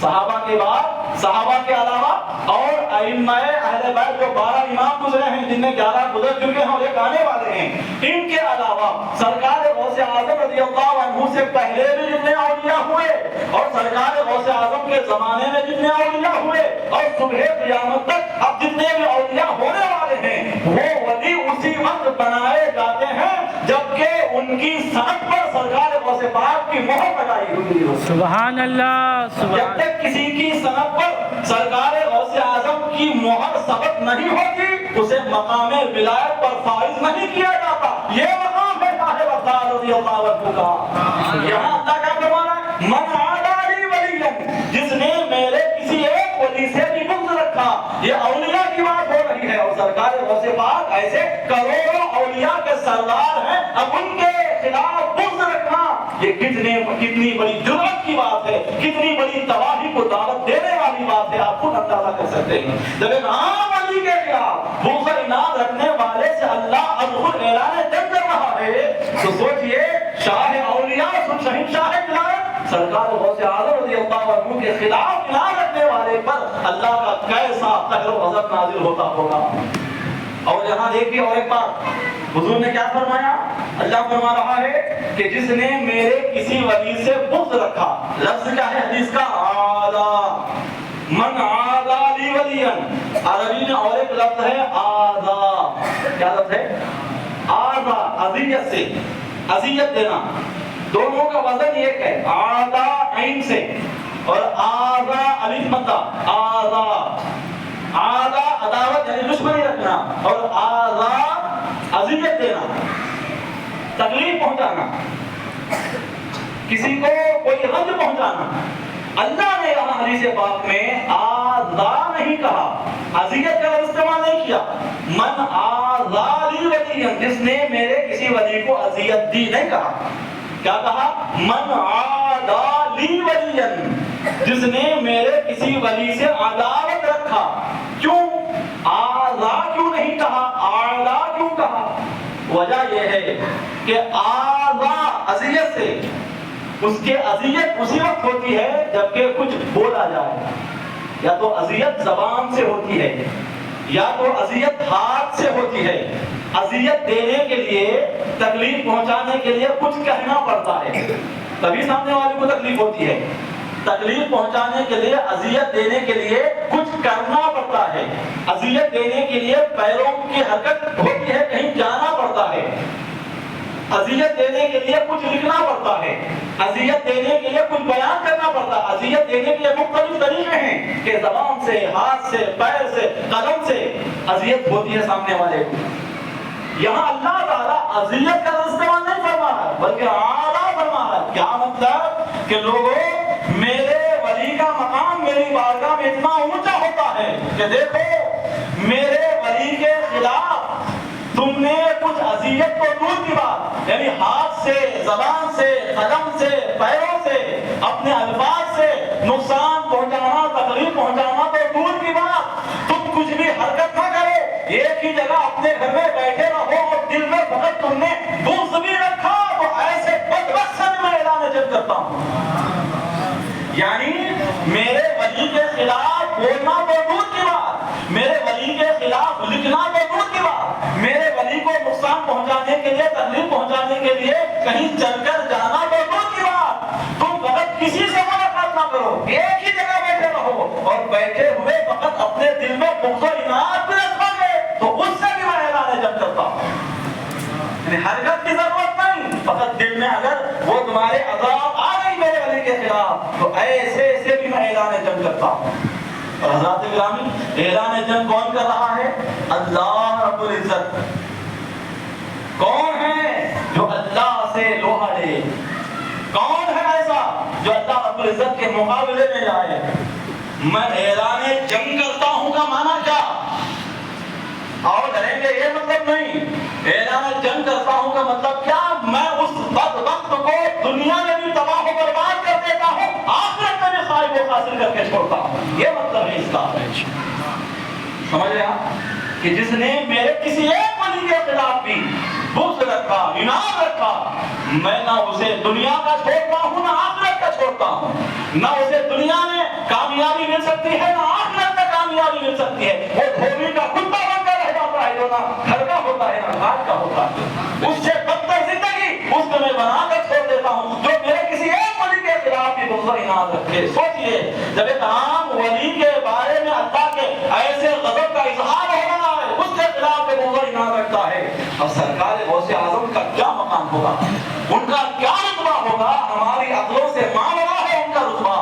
صحابہ کے بعد صحابہ کے علاوہ اور ائمہ اہل بیت جو 12 امام گزرے ہیں، جن میں 11 گزر چکے ہیں اور ایک آنے والے ہیں، ان کے علاوہ سرکار غوث اعظم رضی اللہ عنہ سے پہلے بھی جتنے اولیاء ہوئے اور سرکار غوث اعظم کے زمانے میں جتنے اولیاء ہوئے اور صبح قیامت تک اب جتنے بھی اولیاء ہونے والے ہیں، وہ ولی اسی وقت بنائے جاتے ہیں جبکہ ان کی سند پر سرکار غوث پاک کی مہر لگائی ہوئی ہو۔ سبحان اللہ جب سبحان تک کسی کی سند پر سرکار غوث اعظم کی مہر ثبت نہیں ہوتی، اسے مقام ولایت پر فائز نہیں کیا جاتا۔ یہ مقام ہے صاحب اقدار رضی اللہ عنہ کا۔ یہاں اللہ کا فرمان ہے من عادی لی ولیا، جس نے میرے کسی ایک ولی سے بھی بغض رکھا۔ یہ اولیاء کی بات ہو رہی ہے اور سرکار غوث پاک ایسے کروڑوں اولیاء کے سردار ہیں، اب ان کے خلاف بغض رکھنا یہ کتنی بڑی جرأت کی بات ہے، کتنی بڑی تباہی کو دعوت دینے والی بات ہے، آپ خود اندازہ کر سکتے ہیں۔ جب ایک عام ولی کے خلاف بغض اناد رکھنے والے سے اللہ اب خود اعلان جنگ کر رہا ہے تو سوچئے شاہ اولیاء شہنشاہ ولایت سرکار غوث اعظم رضی اللہ عنہ کے خلاف اناد رکھنے والے پر اللہ کا کیسا قہر و غضب نازل ہوتا ہوگا۔ اور یہاں دیکھیے اور ایک بات حضور نے کیا فرمایا، اللہ فرما رہا ہے کہ جس نے میرے کسی ولی سے بغض رکھا، لفظ کیا ہے حدیث کا، آذا، من آذا لی ولیا، عربی میں اور ایک لفظ ہے آذا، کیا لفظ ہے، آذا، اذیت سے، اذیت دینا، دونوں کا وزن ایک ہے، آذا عین سے اور آذا الف مدہ، آذا، آذا عداوت یعنی دشمنی رکھنا اور آذا اذیت دینا، تکلیف پہنچانا، کسی کو کوئی رنج پہنچانا۔ اللہ نے یہاں حدیث پاک میں آذا نہیں کہا، اذیت کا استعمال نہیں کیا، من آذا لی ولیا، جس نے میرے کسی ولی کو اذیت دی نہیں کہا، کیا کہا، من عادا لی ولیا، جس نے میرے کسی ولی سے عداوت رکھا۔ کیوں آذا کیوں نہیں کہا، آذا کیوں کہا؟ وجہ یہ ہے کہ آذا اذیت سے، اس کے اذیت اسی وقت ہوتی ہے جبکہ کچھ بولا جائے، یا تو اذیت زبان سے ہوتی ہے یا تو اذیت ہاتھ سے ہوتی ہے۔ اذیت دینے کے لیے، تکلیف پہنچانے کے لیے کچھ کہنا پڑتا ہے تبھی سامنے والے کو تکلیف ہوتی ہے۔ تکلیف پہنچانے کے لیے، اذیت دینے کے لیے کچھ کرنا پڑتا ہے، اذیت دینے کے لیے پیروں کی حرکت ہوتی ہے، کہیں جانا پڑتا ہے، اذیت دینے کے لیے کچھ لکھنا پڑتا ہے، اذیت دینے کے لیے کچھ بیان کرنا پڑتا ہے۔ اذیت دینے کے لیے مختلف طریقے ہیں کہ زبان سے، ہاتھ سے، پیر سے، قلم سے اذیت ہوتی ہے سامنے والے کو۔ یہاں اللہ تعالیٰ اذیت کا استعمال نہیں فرما رہا بلکہ اعلیٰ فرما رہا ہے۔ کیا مطلب کہ لوگوں، میرے ولی کا مقام میری بارگاہ میں اتنا اونچا ہوتا ہے کہ دیکھو میرے ولی کے خلاف تم نے کچھ اذیت کو دور کی بات، یعنی ہاتھ سے، زبان سے، قدم سے، پیروں سے، اپنے الفاظ سے نقصان پہنچانا، تکلیف پہنچانا تو دور کی بات، تم کچھ بھی حرکت نہ کرو، ایک ہی جگہ اپنے گھر میں بیٹھے رہو اور دل میں فقط تم نے بغض بھی رکھا تو ایسے بدبخت سے میں اعلان جنگ کرتا ہوں۔ یعنی میرے ولی کے خلاف بولنا تو دور کی بات، میرے ولی کے خلاف لکھنا تو دور کی بات، میرے ولی کو نقصان پہنچانے کے لیے، تکلیف پہنچانے کے لیے کہیں چل کر جانا تو دور کی بات، تم فقط کسی سے ملاقات نہ کرو، ایک ہی جگہ بیٹھے رہو اور بیٹھے ہوئے فقط اپنے دل میں بغض و اناد بھی رکھو گے تو اس سے بھی میں اعلان جنگ کرتا ہوں۔ یعنی حرکت کی ضرورت نہیں، فقط دل میں اگر وہ تمہارے عذاب آ گئی میرے ولی کے خلاف تو ایسے بھی میں اعلان جنگ کرتا ہوں۔ اور حضرات گرامی، اعلان جنگ کون کر رہا ہے؟ اللہ رب العزت۔ کون ہے جو اللہ سے لوہا لے؟ کون ہے ایسا جو اللہ رب العزت کے مقابلے میں جائے؟ میں اعلان جنگ کرتا ہوں کا معنی کیا؟ اور ڈریں گے یہ مطلب نہیں، اعلان جنگ کرتا ہوں کا مطلب کیا؟ میں اس بدبخت کو دنیا میں بھی تباہ و برباد کر دیتا ہوں، آخرت میں بھی خائب و حاصل کر کے چھوڑتا ہوں، یہ مطلب ہے اس کا۔ سمجھ رہے آپ کہ جس نے میرے کسی ایک ولی کے خلاف بھی بغض رکھا، انعام رکھا، میں نہ اسے دنیا کا چھوڑتا ہوں نہ آخرت کا چھوڑتا ہوں، نہ اسے دنیا میں کامیابی مل سکتی ہے، نہ آخرت میں کامیابی مل سکتی ہے۔ وہ دھوبی کا کتا بن کر رہ جاتا ہے جو نہ گھر کا ہوتا ہے نہ گھاٹ کا ہوتا ہے۔ اس سے بدتر زندگی اس کو میں بنا کر چھوڑ دیتا ہوں جو میرے کسی ایک ولی کے خلاف بھی بغض و عناد رکھے۔ سوچئے جب ایک عام ولی کے بارے میں اللہ کے ایسے غضب کا اظہار ہو رہا ہے، اس کے خلاف بھی بغض و عناد رکھتا ہے، اب سرکار غوث اعظم کا کیا مقام ہوگا، ان کا کیا رتبہ ہوگا؟ ہماری عقلوں سے ماورا ہے ان کا رتبہ۔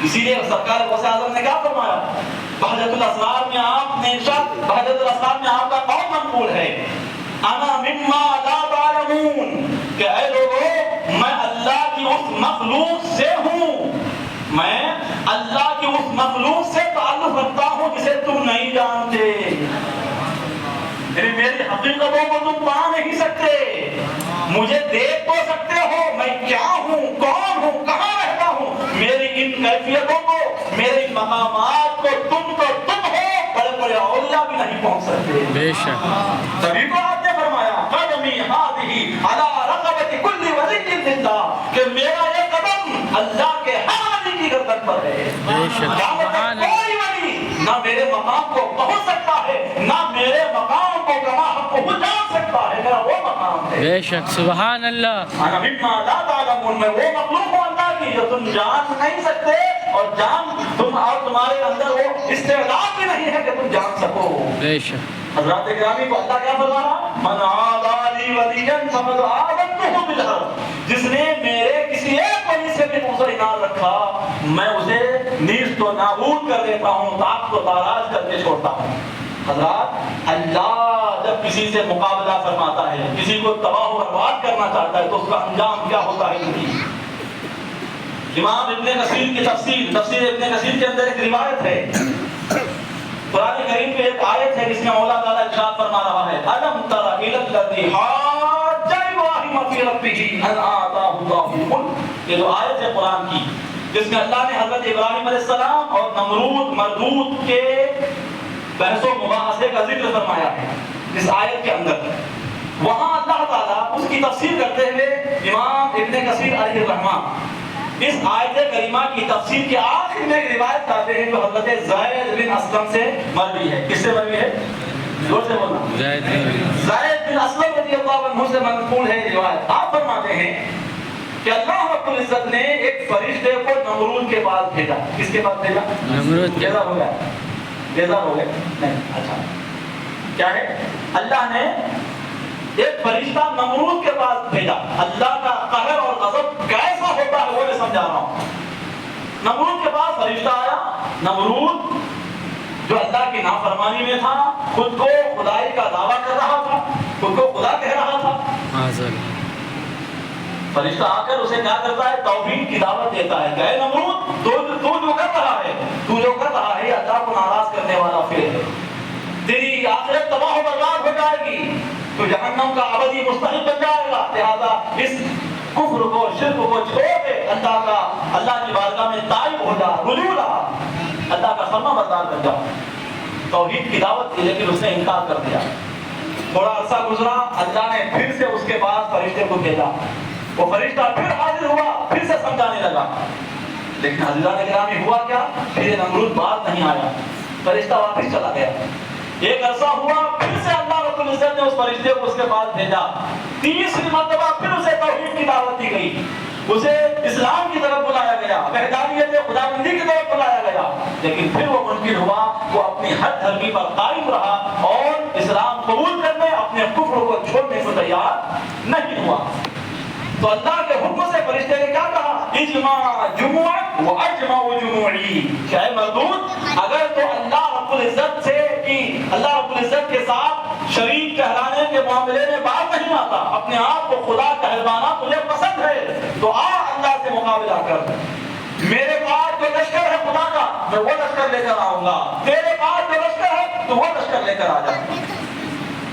اسی لیے سرکار غوث اعظم نے کیا فرمایا؟ بہجت الاسرار میں آپ نے ارشاد، بہجت الاسرار میں آپ کا قول منقول ہے، انا مما لا تعلمون، کہ اے لوگوں میں اللہ کی اس مخلوق سے ہوں، میں اللہ کی اس مخلوق سے تعلق رکھتا ہوں جسے تم نہیں جانتے، یعنی میری حقیقتوں کو تم پا نہیں سکتے، مجھے دیکھ تو سکتے ہو میں کیا ہوں، کون ہوں، کہاں رہتا ہوں، میری ان کیفیتوں کو، میرے ان مقامات کو تم ہو، بڑے بڑے اولیاء بھی نہیں پہنچ سکتے۔ بے شک تبھی تو آپ نے فرمایا قدمی ہادی علی رقبۃ کل ولی للہ، کہ میرا یہ قدم اللہ کے ہر ولی کی گردن پر ہے۔ بے شک سبحان اللہ۔ کوئی ولی نہ میرے مقام کو پہنچ سکتا ہے، نہ میرے مقام کو کما پہنچا سکتا ہے، میرا وہ مقام ہے۔ بے شک سبحان اللہ۔ انا مما لا تعلمون، میں وہ مخلوق ہوں اللہ کی جو تم جان نہیں سکتے، اور جان تم اور تمہارے اندر وہ استعداد بھی نہیں ہے کہ تم جان سکو۔ بے شک حضرات گرامی کو اللہ کیا فرما رہا؟ من عادى لي وليا فقد آذنته بالحرب، جس نے میرے کسی ایک ولی سے بھی بغض و عناد رکھا میں اسے نیست و نابود کر دیتا ہوں، طاقت و تاراج کر کے چھوڑتا ہوں۔ حضرات اللہ جب کسی سے مقابلہ فرماتا ہے، کسی کو تباہ و برباد کرنا چاہتا ہے تو اس کا انجام کیا ہوتا ہے؟ امام ابن کثیر کی تفسیر ابن کثیر کے اندر ایک روایت ہے، قرآن کریم میں ایک آیت ہے جس میں مولا تعالیٰ ارشاد فرما رہا ہے، الم تر الی الذی حاج ابراہیم فی ربہ ان آتاہ اللہ الملک، یہ جو آیت ہے قرآن کی جس میں اللہ نے حضرت ابراہیم علیہ السلام اور نمرود مردود کے بحث و مباحثے کا ذکر فرمایا ہے اس آیت کے اندر۔ وہاں اللہ تعالیٰ اس کی تفسیر کرتے ہوئے امام ابن کثیر علیہ الرحمہ اس آیت کریمہ کی تفسیر کے آخر میں ایک روایت لاتے ہیں جو حضرت زید بن اسلم سے مروی ہے۔ کس سے مروی ہے؟ زور سے بولنا۔ زید بن اسلم رضی اللہ عنہ سے منقول ہے روایت۔ آپ فرماتے ہیں کہ اللہ رب العزت نے ایک فرشتے کو نمرود کے پاس بھیجا۔ کس کے پاس بھیجا؟ نمرود کے۔ بیزار ہو گیا؟ بیزار ہو گیا؟ نہیں، اچھا کیا ہے؟ اللہ نے ایک فرشتہ نمرود کے پاس بھیجا۔ اللہ کا قہر اور غضب کیسا ہوتا ہے وہ میں سمجھا رہا ہوں۔ نمرود کے پاس فرشتہ آیا، نمرود جو اللہ کی نافرمانی میں تھا، خود کو خدائی کا دعویٰ کر رہا تھا، خود کو خدا کہہ رہا تھا۔ فرشتہ آ کر اسے کیا کرتا ہے؟ توحید کی دعوت دیتا ہے کہ اے نمرود تو جو کر رہا ہے اللہ کو ناراض کرنے والا فعل ہے، تیری آخرت تباہ و برباد ہو جائے گی، تو جہنم کا ابدی مستحق بن جائے گا، لہذا اس کفر کو شرک کو چھوڑ دے، اللہ کی بارگاہ میں تائب ہو جا، رجوع رہا، اللہ کا فرما بردار بن جا۔ توحید کی دعوت دی لیکن اس نے انکار کر دیا۔ تھوڑا عرصہ گزرا، اللہ نے پھر سے اس کے پاس فرشتے کو بھیجا، وہ فرشتہ پھر حاضر ہوا، پھر سے سمجھانے لگا، لیکن حضرات گرامی ہوا کیا؟ پھر نمرود بات نہیں آیا، فرشتہ واپس چلا گیا۔ ایک عرصہ ہوا، پھر سے اللہ رب العزت نے اس فرشتے کو اس کے پاس بھیجا، تیسری مرتبہ پھر اسے توحید کی دعوت دی گئی، اسے اسلام کی طرف بلایا گیا، وحدانیت خداوندی کی طرف بلایا گیا، لیکن پھر وہ منکر ہوا، وہ اپنی حد دھرمی پر قائم رہا اور اسلام قبول کرنے، اپنے کفر کو چھوڑنے کو تیار نہیں ہوا۔ تو اللہ کے حکم سے فرشتے نے کیا کہا؟ اجمع جموع و اجمع جموعی، کہ اے مردود اگر تو اللہ رب العزت سے اللہ رب العزت کے ساتھ شریک کہلانے کے معاملے میں بات نہیں آتا، اپنے آپ کو خدا کہلوانا تجھے پسند ہے، تو آ اللہ سے مقابلہ کر، میرے پاس جو لشکر ہے خدا کا میں وہ لشکر لے کر آؤں گا، تیرے پاس جو لشکر ہے تو وہ لشکر لے کر آ جا۔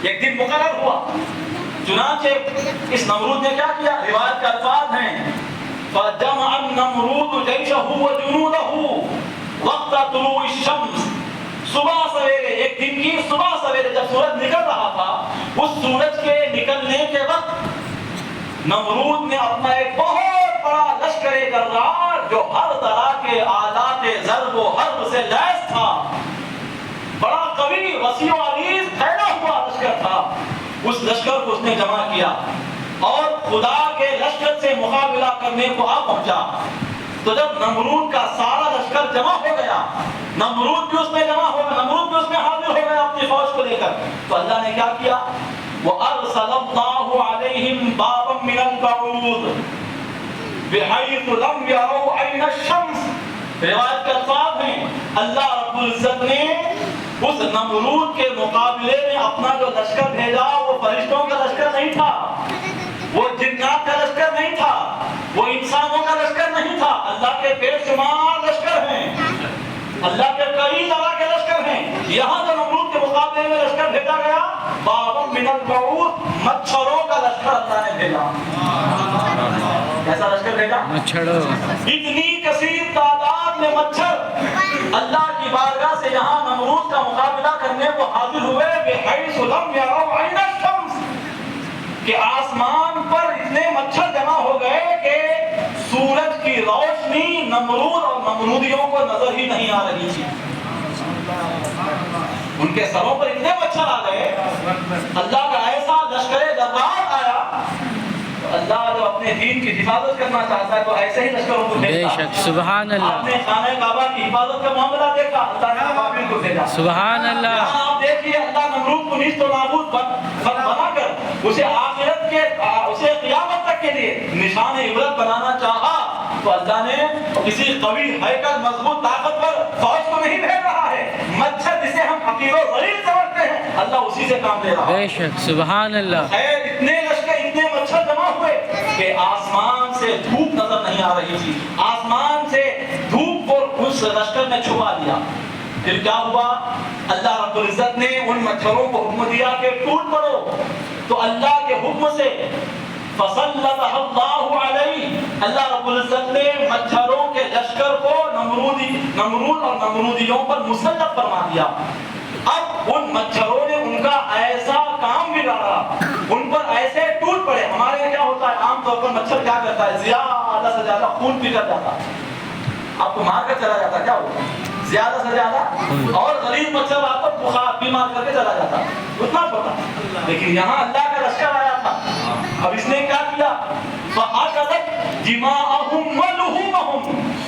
ایک دن مقرر ہوا، چنانچہ اس نمرود نے کیا کیا؟ روایت کے الفاظ ہیں فَجَمَعَ النَّمْرُودُ جَيْشَهُ وَجُنُودَهُ وَقْتَ طُلُوعِ الشَّمْسِ، صبح سویرے، ایک دن کی صبح سویرے جب سورج نکل رہا تھا، اس سورج کے نکلنے کے وقت نمرود نے اپنا ایک بہت بڑا لشکر کرار جو ہر طرح کے ضرب و حرب سے لیس تھا، بڑا قوی وسیع و عریض پھیلا ہوا لشکر تھا، اس لشکر کو اس نے جمع کیا اور خدا کے لشکر سے مقابلہ کرنے کو آ پہنچا۔ تو جب نمرود کا سارا لشکر جمع ہو گیا، نمرود بھی اس میں جمع ہو گیا، نمرود بھی اس میں حاضر ہو گیا اپنی فوج کو لے کر، تو اللہ نے کیا کیا؟ وَأَرْسَلَ اللَّهُ عَلَيْهِمْ بَابًا مِنَ الْبَعُوضِ بِحَيْثُ لَمْ يَرَوْا عَيْنَ الشَّمْسِ۔ روایت کے الفاظ ہیں اللہ رب العزت نے اس نمرود کے مقابلے میں اپنا جو لشکر بھیجا وہ فرشتوں کا لشکر نہیں تھا، وہ جنات کا لشکر نہیں تھا، وہ انسانوں کا لشکر نہیں تھا، اللہ کے بے شمار لشکر ہیں، اللہ کے کئی طرح کے لشکر ہیں۔ یہاں جو نمرود کے مقابلے میں لشکر بھیجا گیا، بابا من البعوض، مچھروں کا لشکر اللہ نے بھیجا۔ کیسا لشکر بھیجا؟ مچھروں۔ اتنی کثیر تعداد میں مچھر اللہ کی بارگاہ سے یہاں نمرود کا مقابلہ کرنے کو حاضر ہوئے، بحیث لم یروا عین الشمس، کہ آسمان پر اتنے مچھر جمع ہو گئے کہ سورج کی روشنی نمرود اور نمرودیوں کو نظر ہی نہیں آ رہی تھی۔ ان کے سروں پر اتنے مچھر آ گئے، اللہ کا ایسا لشکر جبار آیا۔ اللہ جو اپنے دین کی حفاظت کرنا چاہتا ہے تو ایسے ہی لشکروں کو بھیجتا ہے۔ بے شک، سبحان اللہ۔ آپ نے خانہ کعبہ کی حفاظت کا معاملہ دیکھا، اللہ نے ابابیل کو بھیجا۔ سبحان اللہ۔ یہاں آپ دیکھیے اللہ نمرود کو نیست و نابود بنا کر اسے آخرت کے اسے قیامت تک کے لیے نشان عبرت بنانا چاہا تو اللہ نے کسی قوی ہیکل مضبوط طاقتور فوج کو نہیں بھیج رہا ہے، مچھر جسے ہم حقیر و ذلیل سمجھتے ہیں اللہ اسی سے کام لے رہا ہے۔ بے شک، سبحان اللہ۔ خیر اتنے لشکر اتنے مچھر جمع ہوئے کہ آسمان سے دھوپ نظر نہیں آ رہی تھی، آسمان سے دھوپ کو اس لشکر نے چھپا دیا۔ پھر کیا ہوا؟ اللہ رب العزت نے ان مچھروں کو حکم دیا کہ ٹوٹ پڑو، تو اللہ کے حکم سے فَصَلَّتَهَا اللَّهُ عَلَيْهِ، اللہ رب العزت نے مچھروں کے لشکر کو نمرود اور نمرودیوں پر مسلط فرما دیا۔ اب ان مچھروں نے ان کا ایسا کام بگاڑا، ان پر ایسے ٹوٹ پڑے۔ ہمارے یہاں کیا ہوتا ہے عام طور پر مچھر کیا کرتا ہے؟ زیادہ سے زیادہ خون پی کر جاتا، آپ کو مار کر چلا جاتا، کیا ہوتا ہے؟ زیادہ سے زیادہ، اور غلیظ مچھر آپ کو بخار بیمار کر کے چلا جاتا، اتنا پتا۔ لیکن یہاں اللہ کا لشکر آیا تھا، اب اس نے کیا کیا؟ فَأَكَلَتْ دِمَاءَهُمْ وَلُحُومَهُمْ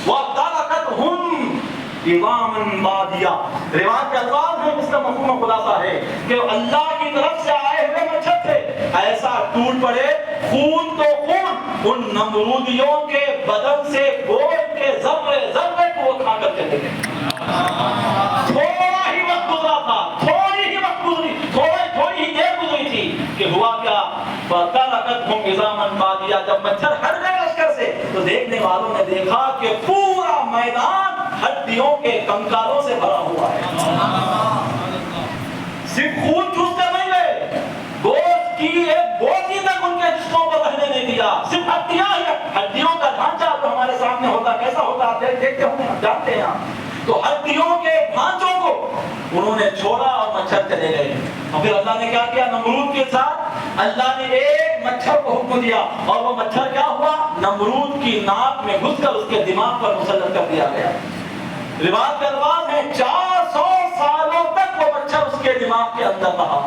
وَتَرَكَتْهُمْ عِظَامًا بَالِيًّا۔ روایت کے الفاظ ہیں، اس کا مفہوم خلاصہ ہے کہ اللہ کی طرف سے آئے ہوئے مچھر تھے، ایسا ٹوٹ پڑے، خون تو خون، ان نمرودیوں کے بدن سے گوشت کے ذرے ذرے کو وہ کھا کر چلے گئے۔ تھوڑا ہی وقت گزرا تھا، تھوڑی ہی وقت گزری، تھوڑی ہی دیر گزری تھی کہ ہوا کیا؟ فَتَرَكَتْهُمْ عِظَامًا بَالِيًّا۔ جب مچھر ہٹ گئے لشکر سے تو دیکھنے والوں نے دیکھا کہ پورا میدان ہڈیوں کے کنکاروں سے بھرا ہوا ہے۔ صرف خون چوس کر نہیں گئے، گوشت کی ایک گوٹی تک ان کے جسموں پر رہنے نہیں دیا، صرف ہڈیاں ہی، ہڈیوں کا ڈھانچہ جو ہمارے سامنے ہوتا کیسا ہوتا آپ دیکھتے ہوں گے، جانتے ہیں آپ، تو ہڈیوں کے ڈھانچوں کو انہوں نے چھوڑا اور مچھر چلے گئے۔ اور پھر اللہ نے کیا کیا؟ نمرود کے ساتھ اللہ نے ایک مچھر کو حکم دیا، اور وہ مچھر کیا ہوا؟ نمرود کی ناک میں گھس کر اس کے دماغ پر مسلط کر دیا گیا۔ روایت کے الفاظ ہیں 400 سالوں تک وہ مچھر اس کے دماغ کے اندر رہا۔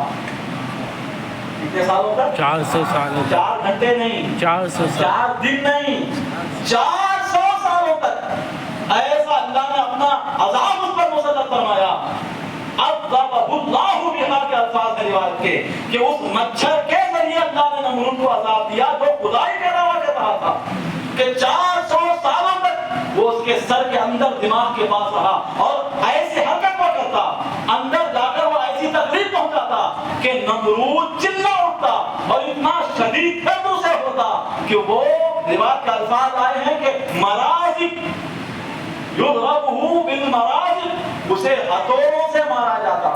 کتنے سالوں تک؟ 400 سالوں تک۔ 4 گھنٹے نہیں، 400 سال، 4 دن نہیں، 400 سالوں تک ایسا اللہ نے اپنا عذاب اس پر مسلط فرمایا۔ عذبہ اللہ بہا کے الفاظ ہیں روایت کے کہ اس مچھر کے ذریعے اللہ نے نمرود کو عذاب دیا جو خدائی کا دعویٰ کر رہا تھا کہ 400 سالوں تک وہ اس کے سر کے اندر دماغ کے پاس رہا، اور ایسے حرکت وہ کرتا، اندر جا کر وہ ایسی تکلیف پہنچاتا کہ نمرود چلا اٹھتا اور اتنا شدید درد اسے ہوتا کہ وہ روایت کے الفاظ آئے ہیں کہ مرازق یضربہ بالمرازق، اسے ہتھوڑوں سے مارا جاتا۔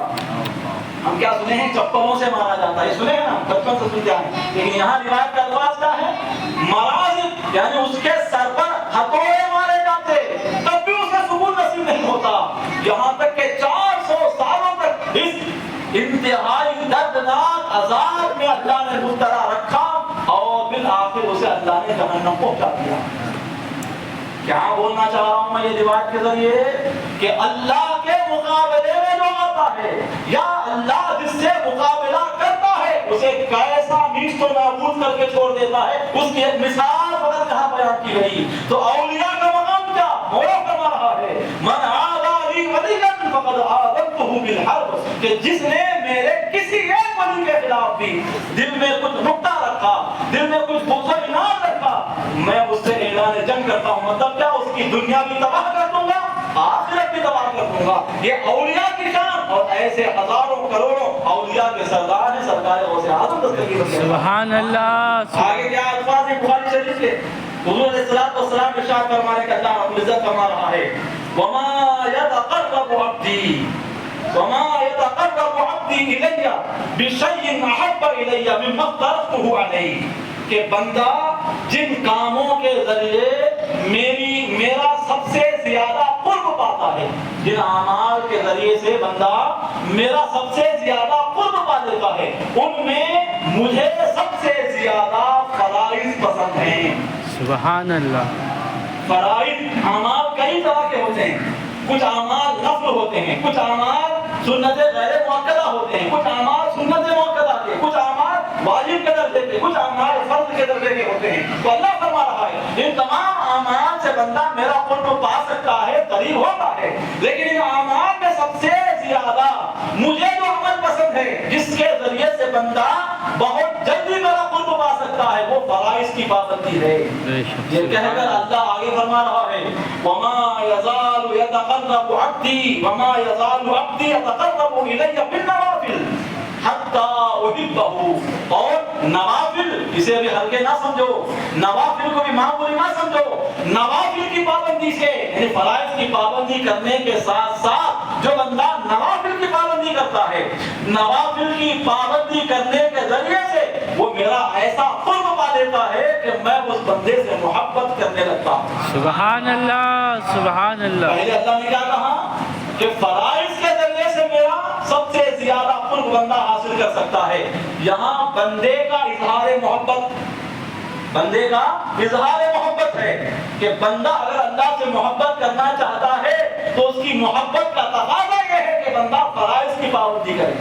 ہم کیا سنے ہیں؟ چپلوں سے مارا جاتا ہے، سنے ہیں نا، بچپن سے سنتے ہیں، لیکن یہاں روایت کا الفاظ کیا ہے؟ مرازق، یعنی اس کے سر پر ہتھوڑے مارے جاتے، تب بھی اسے سکون نصیب نہیں ہوتا، یہاں تک کہ 400 سالوں تک اس انتہائی دردناک عذاب میں اللہ نے مبتلا رکھا، اور بالآخر اسے اللہ نے جہنم پہنچا دیا۔ کیا بولنا چاہ رہا ہوں میں یہ روایت کے ذریعے کہ اللہ کے مقابلے میں جو آتا ہے یا اللہ جس سے مقابلہ کرتا ہے اسے کیسا نیست و نابود کر کے چھوڑ دیتا ہے، اس کی ایک مثال فقط کہاں بیان کی گئی۔ تو اولیاء کا مقام کیا مولا فرما رہا ہے من عادى لي وليا فقد آذنته بالحرب، کہ جس نے میرے کسی ایک ولی کے خلاف بھی دل میں کچھ نقطہ رکھا، دل میں کچھ بغض و عناد رکھا، میں اس سے اعلان جنگ کرتا ہوں۔ مطلب کیا؟ اس کی دنیا بھی تباہ کر دوں گا، آخرت بھی تباہ کر دوں گا۔ یہ اولیاء کی شان، اور ایسے ہزاروں کروڑوں اولیاء کے سردار ہیں سرکار غوث اعظم دستگیر۔ سبحان اللہ۔ آگے کیا الفاظ ہیں بخاری شریف کے؟ حضور علیہ الصلوۃ والسلام ارشاد فرما رہے کہ اللہ رب العزت فرما رہا ہے وما يتقرب عبدي إلي بشيء أحب إلي مما افترضته عليه، کہ بندہ جن کاموں کے ذریعے میرا سب سے زیادہ قرب پاتا ہے، جن اعمال کے ذریعے سے بندہ میرا سب سے زیادہ قرب پا لیتا ہے، ان میں مجھے سب سے زیادہ فرائض پسند ہیں۔ سبحان اللہ۔ فرائض اعمال کئی طرح کے ہوتے ہیں، کچھ اعمال نفل ہوتے ہیں، کچھ اعمال سنت غیر مؤکدہ ہوتے ہیں، کچھ اعمال سنت مؤکدہ کے، کچھ اعمال واجب کے درجے کے، کچھ اعمال فرض کے درجے کے ہوتے ہیں۔ تو اللہ فرما رہا ہے ان تمام اعمال سے بندہ میرا قرب پا سکتا ہے، قریب ہوتا ہے، لیکن ان اعمال میں سب سے زیادہ مجھے جو عمل پسند ہے، جس کے ذریعے سے بندہ بہت جلدی میرا قرب پا سکتا ہے، وہ فرائض کی پابندی ہے۔ یہ کہہ کر اللہ آگے فرما رہا ہے وما يزال يتقرب عبدي وما يزال عبدي يتقرب الي بالنوافل حتى احبه، اور نوافل اسے بھی ہلکے نہ سمجھو، نوافل کو بھی معمولی نہ سمجھو، نوافل کی پابندی سے یعنی فرائض کی پابندی کرنے کے ساتھ ساتھ جو بندہ نوافل کی پابندی کرتا ہے، نوافل کی پابندی کرنے کے ذریعے سے وہ میرا ایسا قرب پا لیتا ہے کہ میں اس بندے سے محبت کرنے لگتا ہوں۔ سبحان اللہ، سبحان اللہ۔ پہلے اللہ نے کیا کہا کہ فرائض کے ذریعے سے میرا سب سے زیادہ قرب بندہ حاصل کر سکتا ہے۔ یہاں بندے کا اظہار محبت، بندے کا اظہار محبت ہے کہ بندہ اگر اللہ سے محبت کرنا چاہتا ہے تو اس کی محبت کا تقاضا یہ ہے کہ بندہ فرائض کی پابندی کرے۔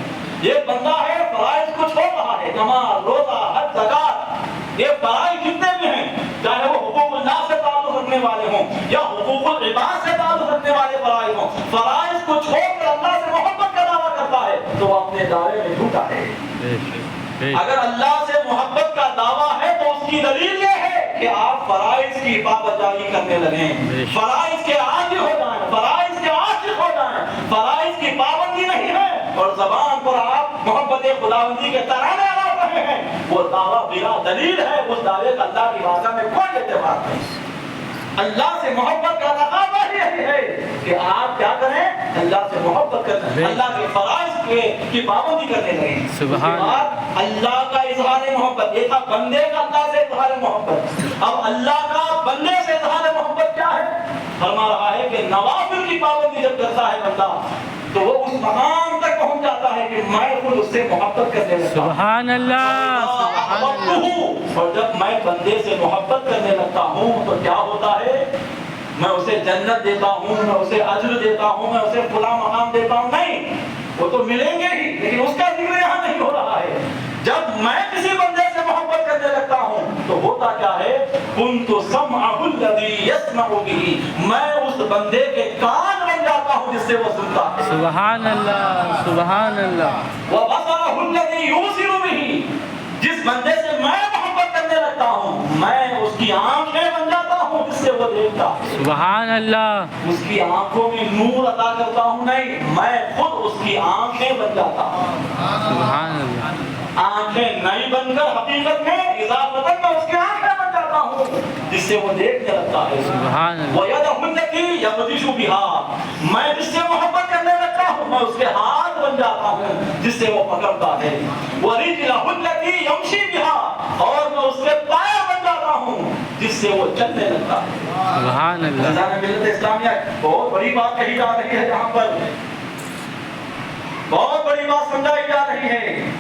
یہ بندہ ہے فرائض کچھ ہو رہا ہے، نماز، روزہ، حج، زکات، یہ فرائض جتنے بھی ہیں، چاہے وہ حقوق اللہ سے تعلق رکھنے والے ہوں یا حقوق العباد سے تعلق رکھنے والے فرائض ہوں، فرائض کو چھوڑ کر اللہ سے محبت کا دعویٰ کرتا ہے تو وہ اپنے دعوے میں جھوٹا ہے۔ اگر اللہ سے محبت کا دعویٰ ہے تو اس کی دلیل یہ ہے کہ آپ فرائض کی پابندی کرنے لگیں، فرائض کے عادی ہو جائیں، فرائض کے عاشق ہو جائیں۔ فرائض کی پابندی نہیں ہے اور زبان پر آپ محبت خداوندی کے ترانے لگا رہے ہیں، وہ دعویٰ بلا دلیل ہے، اس دعوے کا اللہ کی بارگاہ میں کوئی اعتبار نہیں۔ اللہ سے محبت کا تقاضا یہی ہے کہ آپ کیا کریں؟ اللہ سے محبت کریں، اللہ کے فرائض کی پابندی کرنے لگیں۔ سبحان اللہ۔ اللہ کا اظہار محبت، یہ تھا بندے کا اللہ سے اظہار محبت۔ اب اللہ کا بندے سے اظہار محبت کیا ہے؟ فرما رہا ہے کہ نوافل کی پابندی جب کرتا ہے بندہ تو وہ اس مقام تک پہنچ جاتا ہے کہ میں خود اس سے محبت کرنے لگتا ہوں۔ سبحان اللہ، سبحان اللہ۔ اور جب میں بندے سے محبت کرنے لگتا ہوں تو کیا ہوتا ہے؟ میں اسے جنت دیتا ہوں، میں اسے اجر دیتا ہوں، میں اسے فلاں مقام دیتا ہوں، نہیں، وہ تو ملیں گے ہی، لیکن اس کا ذکر یہاں نہیں ہو رہا ہے۔ جب میں کسی بندے سے محبت کرنے لگتا ہوں تو ہوتا کیا ہے؟ كنت سمعه الذي يسمع به، میں اس بندے کے کان بن جاتا ہوں جس سے وہ سنتا ہے۔ سبحان اللہ، سبحان اللہ۔ وبصره الذي يبصر به، جس بندے سے میں محبت کرنے لگتا ہوں میں اس کی آنکھیں بن جاتا ہوں جس سے وہ دیکھتا ہے۔ سبحان اللہ۔ اس کی آنکھوں میں نور عطا کرتا ہوں، نہیں، میں خود اس کی آنکھیں بن جاتا ہوں۔ سبحان اللہ۔ آنکھیں نہیں بن کر حقیقت میں اضافتاً میں اس کی آنکھیں بن جاتا ہوں جس سے وہ دیکھنے لگتا ہے۔ سبحان اللہ۔ وَيَدَهُ الَّتِي يَبْطِشُ بِهَا، میں جس سے محبت کرنے لگتا ہوں میں اس کے ہاتھ بن جاتا ہوں جس سے وہ پکڑتا ہے۔ وَرِجْلَهُ الَّتِي يَمْشِي بِهَا، اور میں اس کے پاؤں بن جاتا ہوں جس سے وہ چلنے لگتا ہے۔ سبحان اللہ۔ ملت اسلامیہ بہت بڑی بات کہی جا رہی ہے، جہاں پر بہت بڑی بات سمجھائی جا رہی ہے۔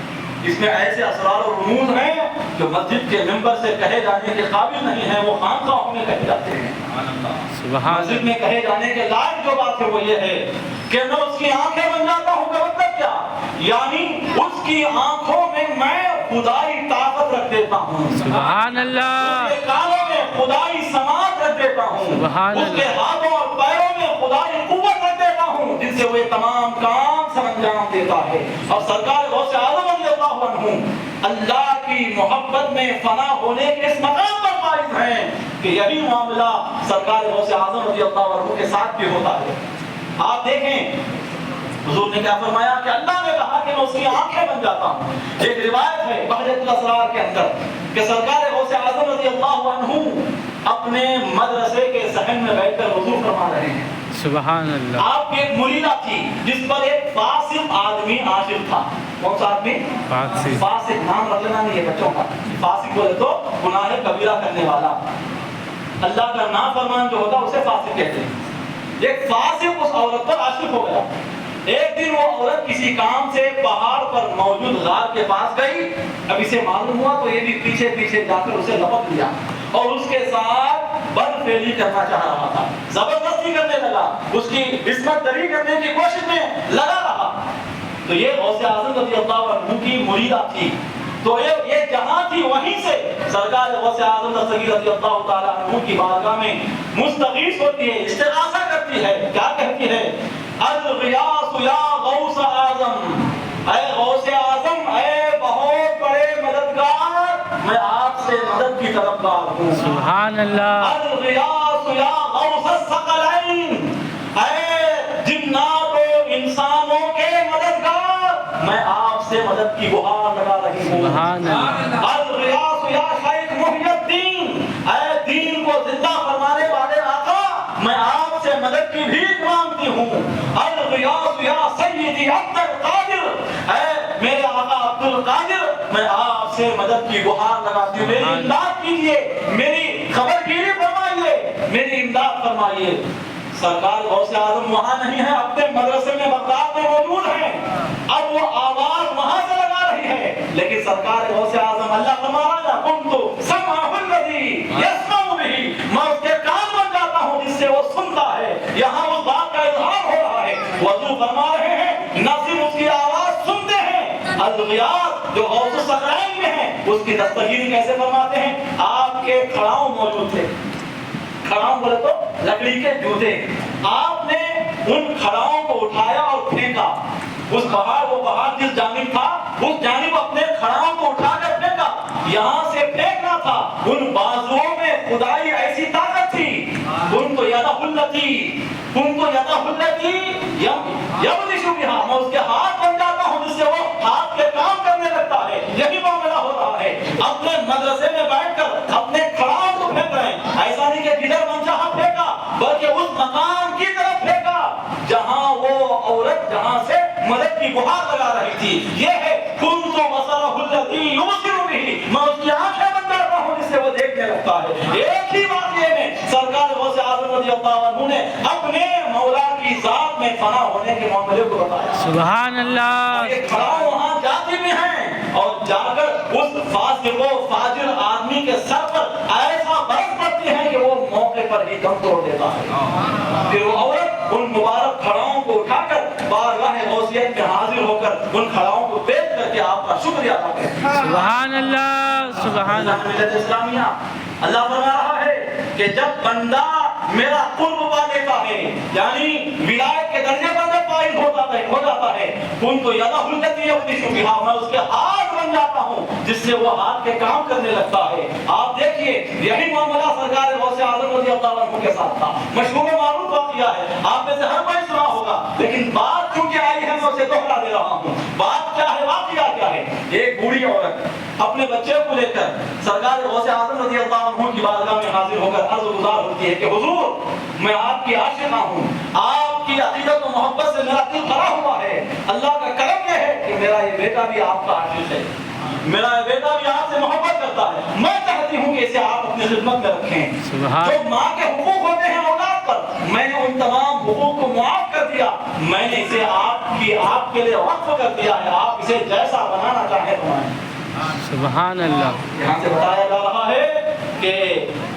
اس میں ایسے اسرار و رموز ہیں جو مسجد کے ممبر سے کہے جانے کے قابل نہیں ہیں، وہ خانقاہوں میں کہے جاتے ہیں۔ سبحان مسجد میں کہے جانے کے لائق جو بات ہے وہ یہ ہے کہ میں اس کی آنکھیں بن جاتا ہوں. کا مطلب کیا؟ یعنی اس کی آنکھوں میں میں خدائی طاقت رکھ دیتا ہوں. سبحان اللہ. اس کے کانوں میں خدائی سماعت رکھ دیتا ہوں. سبحان اس کے ہاتھوں اور پیروں میں خدائی قوت رکھ دیتا ہوں جن سے وہ یہ تمام کام سر انجام دیتا ہے. اور سرکار غوث اعظم رضی اللہ عنہ اللہ کی محبت میں فنا ہونے کے اس مقام پر فائز ہیں کہ یہی معاملہ سرکار غوث اعظم رضی اللہ عنہ کے ساتھ بھی ہوتا ہے. آپ دیکھیں حضور نے کیا فرمایا کہ اللہ نے کہا کہ میں اس کی آنکھیں بن جاتا ہوں. ایک روایت ہے بہجت الاسرار کے اندر کہ سرکار غوث اعظم رضی اللہ عنہ اپنے مدرسے کے صحن میں بیٹھ کر وضو فرما رہے ہیں. سبحان اللہ. آپ کی ایک مریدہ تھی جس پر ایک فاسق آدمی عاشق تھا. کون سا آدمی؟ فاسق. نام رکھ لینا نہیں ہے بچوں کا. فاسق بولے تو گناہ کبیرہ کرنے والا. اللہ کا نافرمان جو ہوتا اسے فاسق کہتے ہیں. ایک فاسق اس عورت پر عاشق ہو گیا. ایک دن وہ عورت کسی کام سے پہاڑ پر موجود غار کے پاس گئی. اب اسے معلوم ہوا تو یہ بھی پیچھے پیچھے جا کر اسے لپٹ لیا اور اس کے ساتھ بد فعلی کرنا چاہ رہا تھا. زبردستی کرنے لگا. اس کی عصمت دری کرنے کی کوشش میں لگا رہا. تو یہ غوث اعظم رضی اللہ عنہ کی مریدہ تھی. تو یہ جہاں تھی وہیں سے سرکار غوث اعظم رضی اللہ تعالی عنہ کی بارگاہ میں مستغیث ہوتی ہے, استغاثہ کرتی ہے. کیا کہتی ہے؟ الغیاث یا غوث اعظم, اے غوث اعظم, اے بہت بڑے مددگار, میں آپ سے مدد کی طلبگار ہوں. سبحان اللہ. الغیاث یا غوث الثقلین, اے جنات و انسانوں کے مددگار, میں آپ سے مدد کی گہار لگا رہی ہوں. سبحان اللہ. الغیاث یا شیخ محی الدین, اے دین کو زندہ فرمانے والے آقا, میں آپ سے مدد کی بھیک مانگتی ہوں. الغیاث یا سیدی عبد القادر, اے میرے آقا عبد القادر, میں آپ سے مدد کی گہار لگاتی ہوں. میری امداد کیجیے, میری خبر گیری فرمائیے, میری امداد فرمائیے. سرکار غوث اعظم وہاں نہیں ہے, اپنے مدرسے میں بغداد میں موجود ہیں. اب وہ آواز وہاں سے لگا رہی ہے, لیکن سرکار غوث اعظم اللہ فرمایا کنت سمعہ الذی یسمع بہ, میں اس کے کان بن جاتا ہوں جس سے وہ سنتا ہے. یہاں اس بات کا اظہار ہو رہا ہے. وضو فرما رہے ہیں, نہ صرف اس کی آواز سنتے ہیں, الغیاث جو غوث الثقلین میں ہیں اس کی دستگیری کیسے فرماتے ہیں؟ آپ کے کھڑاؤں موجود تھے. کھڑاؤں بولے تو لکڑی کے جوتے. آپ نے ان کھڑاؤں کو اٹھایا اور پھینکا. اس پہاڑ, وہ پہاڑ جس جانب تھا اس جانب اپنے کھڑاؤں کو اٹھا کر پھینکا. یہاں سے پھینکنا تھا. ان بازوؤں میں خدائی ایسی طاقت تھی. ان کو یادہ التی, ان کو یادہ التی یبدشو بہا, میں اس کے ہاتھ بن جاتا ہوں جس سے وہ ہاتھ کے کام کرنے لگتا ہے. یہی معاملہ ہو رہا ہے. اپنے مدرسے میں بیٹھ کر اپنے کھڑاؤں کو پھینک رہے ہیں. ایسا نہیں کہ جدھر من چاہا پھینکا, بلکہ اس مقام کی طرف پھینکا جہاں وہ عورت جہاں سے مدد کی گہار لگا رہی تھی. یہ ہے کنت بصرہ الذی یبصر بہ, میں اس کی آنکھیں بن جاتا ہوں جس سے وہ دیکھنے لگتا ہے. ایک ہی واقعے میں سرکار غوث اعظم رضی اللہ عنہ نے اپنے مولا کی ذات میں فنا ہونے کے معاملے کو بتایا. سبحان اللہ. یہ کھڑا وہاں جاتے بھی ہیں اور جا کر اس فاسق و فاجر آدمی کے سر پر ایسا برف پڑتی ہے کہ وہ موقع پر ہی دم توڑ دیتا ہے. پھر وہ عورت ان مبارک کھڑاؤں کو اٹھا کر بارگاہ غوثیت میں حاضر ہو کر ان کھڑاؤں کو پیش کر کے آپ کا شکریہ ادا کرتے ہیں. سبحان اللہ. سبحان اللہ. ملت اسلامیہ, اللہ فرما رہا ہے کہ جب بندہ میرا قرب پا لیتا ہے, یعنی ولایت کے درجے پر جب فائز ہو جاتا ہے, کنت یدہ التی یبطش بہا, میں اس کے ہاتھ بن جاتا ہوں جس سے وہ ہاتھ کے کام کرنے لگتا ہے. آپ دیکھیے یہی معاملہ سرکار غوث اعظم رضی اللہ عنہ کے ساتھ تھا. مشہور معروف واقعہ ہے, آپ میں سے ہر کوئی سنا ہوگا, لیکن بات چونکہ آئی ہے میں اسے دوہرا دے رہا ہوں. بات کیا ہے, واقعہ کیا ہے؟ ایک بوڑھی عورت اپنے بچے کو لے کر سرکار غوث اعظم رضی اللہ عنہ کی بارگاہ میں حاضر ہو کر عرض گزار ہوتی ہے کہ حضور, میں آپ کی عاشقہ ہوں, آپ کی عقیدت و محبت سے میرا دل بھرا ہوا ہے. اللہ کا کرم یہ ہے کہ میرا یہ بیٹا بھی آپ کا عاشق ہے, میرا یہ بیٹا بھی آپ سے محبت کرتا ہے. میں چاہتی ہوں کہ اسے آپ اپنی خدمت میں رکھیں. جو ماں کے حقوق ہوتے ہیں اولاد پر, میں نے ان تمام حقوق کو معاف کر دیا. میں نے اسے آپ کے لیے وقف کر دیا ہے. آپ اسے جیسا بنانا چاہیں تو سبحان اللہ. یہاں سے بتایا جا رہا ہے کہ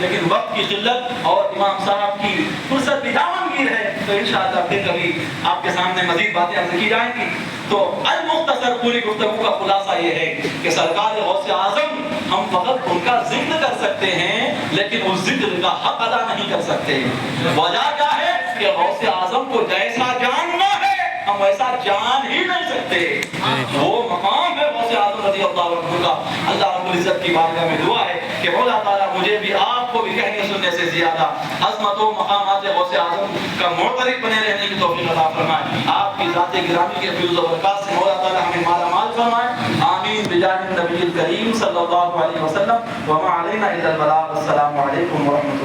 لیکن وقت کی قلت اور امام صاحب کی فرصت بھی دامنگیر ہے، تو انشاءاللہ پھر کبھی آپ کے سامنے مزید باتیں عرض کی جائیں گی۔ تو المختصر پوری گفتگو کا خلاصہ یہ ہے کہ سرکار غوث اعظم ہم فقط ان کا ذکر کر سکتے ہیں لیکن اس ذکر کا حق ادا نہیں کر سکتے۔ وجہ کیا ہے کہ غوث اعظم کو جیسا جاننا ہے ہم ویسا جان ہی نہیں سکتے۔ وہ مقام ہے غوث اعظم رضی اللہ عنہ کا۔ اللہ رب العزت کی بارگاہ میں دعا ہے کہ مولا تعالیٰ مجھے بھی آپ کو بھی کہنے سننے سے زیادہ عظمت و مقامات غوث اعظم کا معترف بنے رہنے کی توفیق عطا فرمائے۔ آپ کی ذات گرامی کے فیض و برکات سے مولا تعالیٰ ہمیں مالا مال فرمائے۔ آمین بجاہ النبی الکریم صلی اللہ علیہ وسلم۔ وما علینا الا البلاغ۔ السلام علیکم ورحمۃ اللہ۔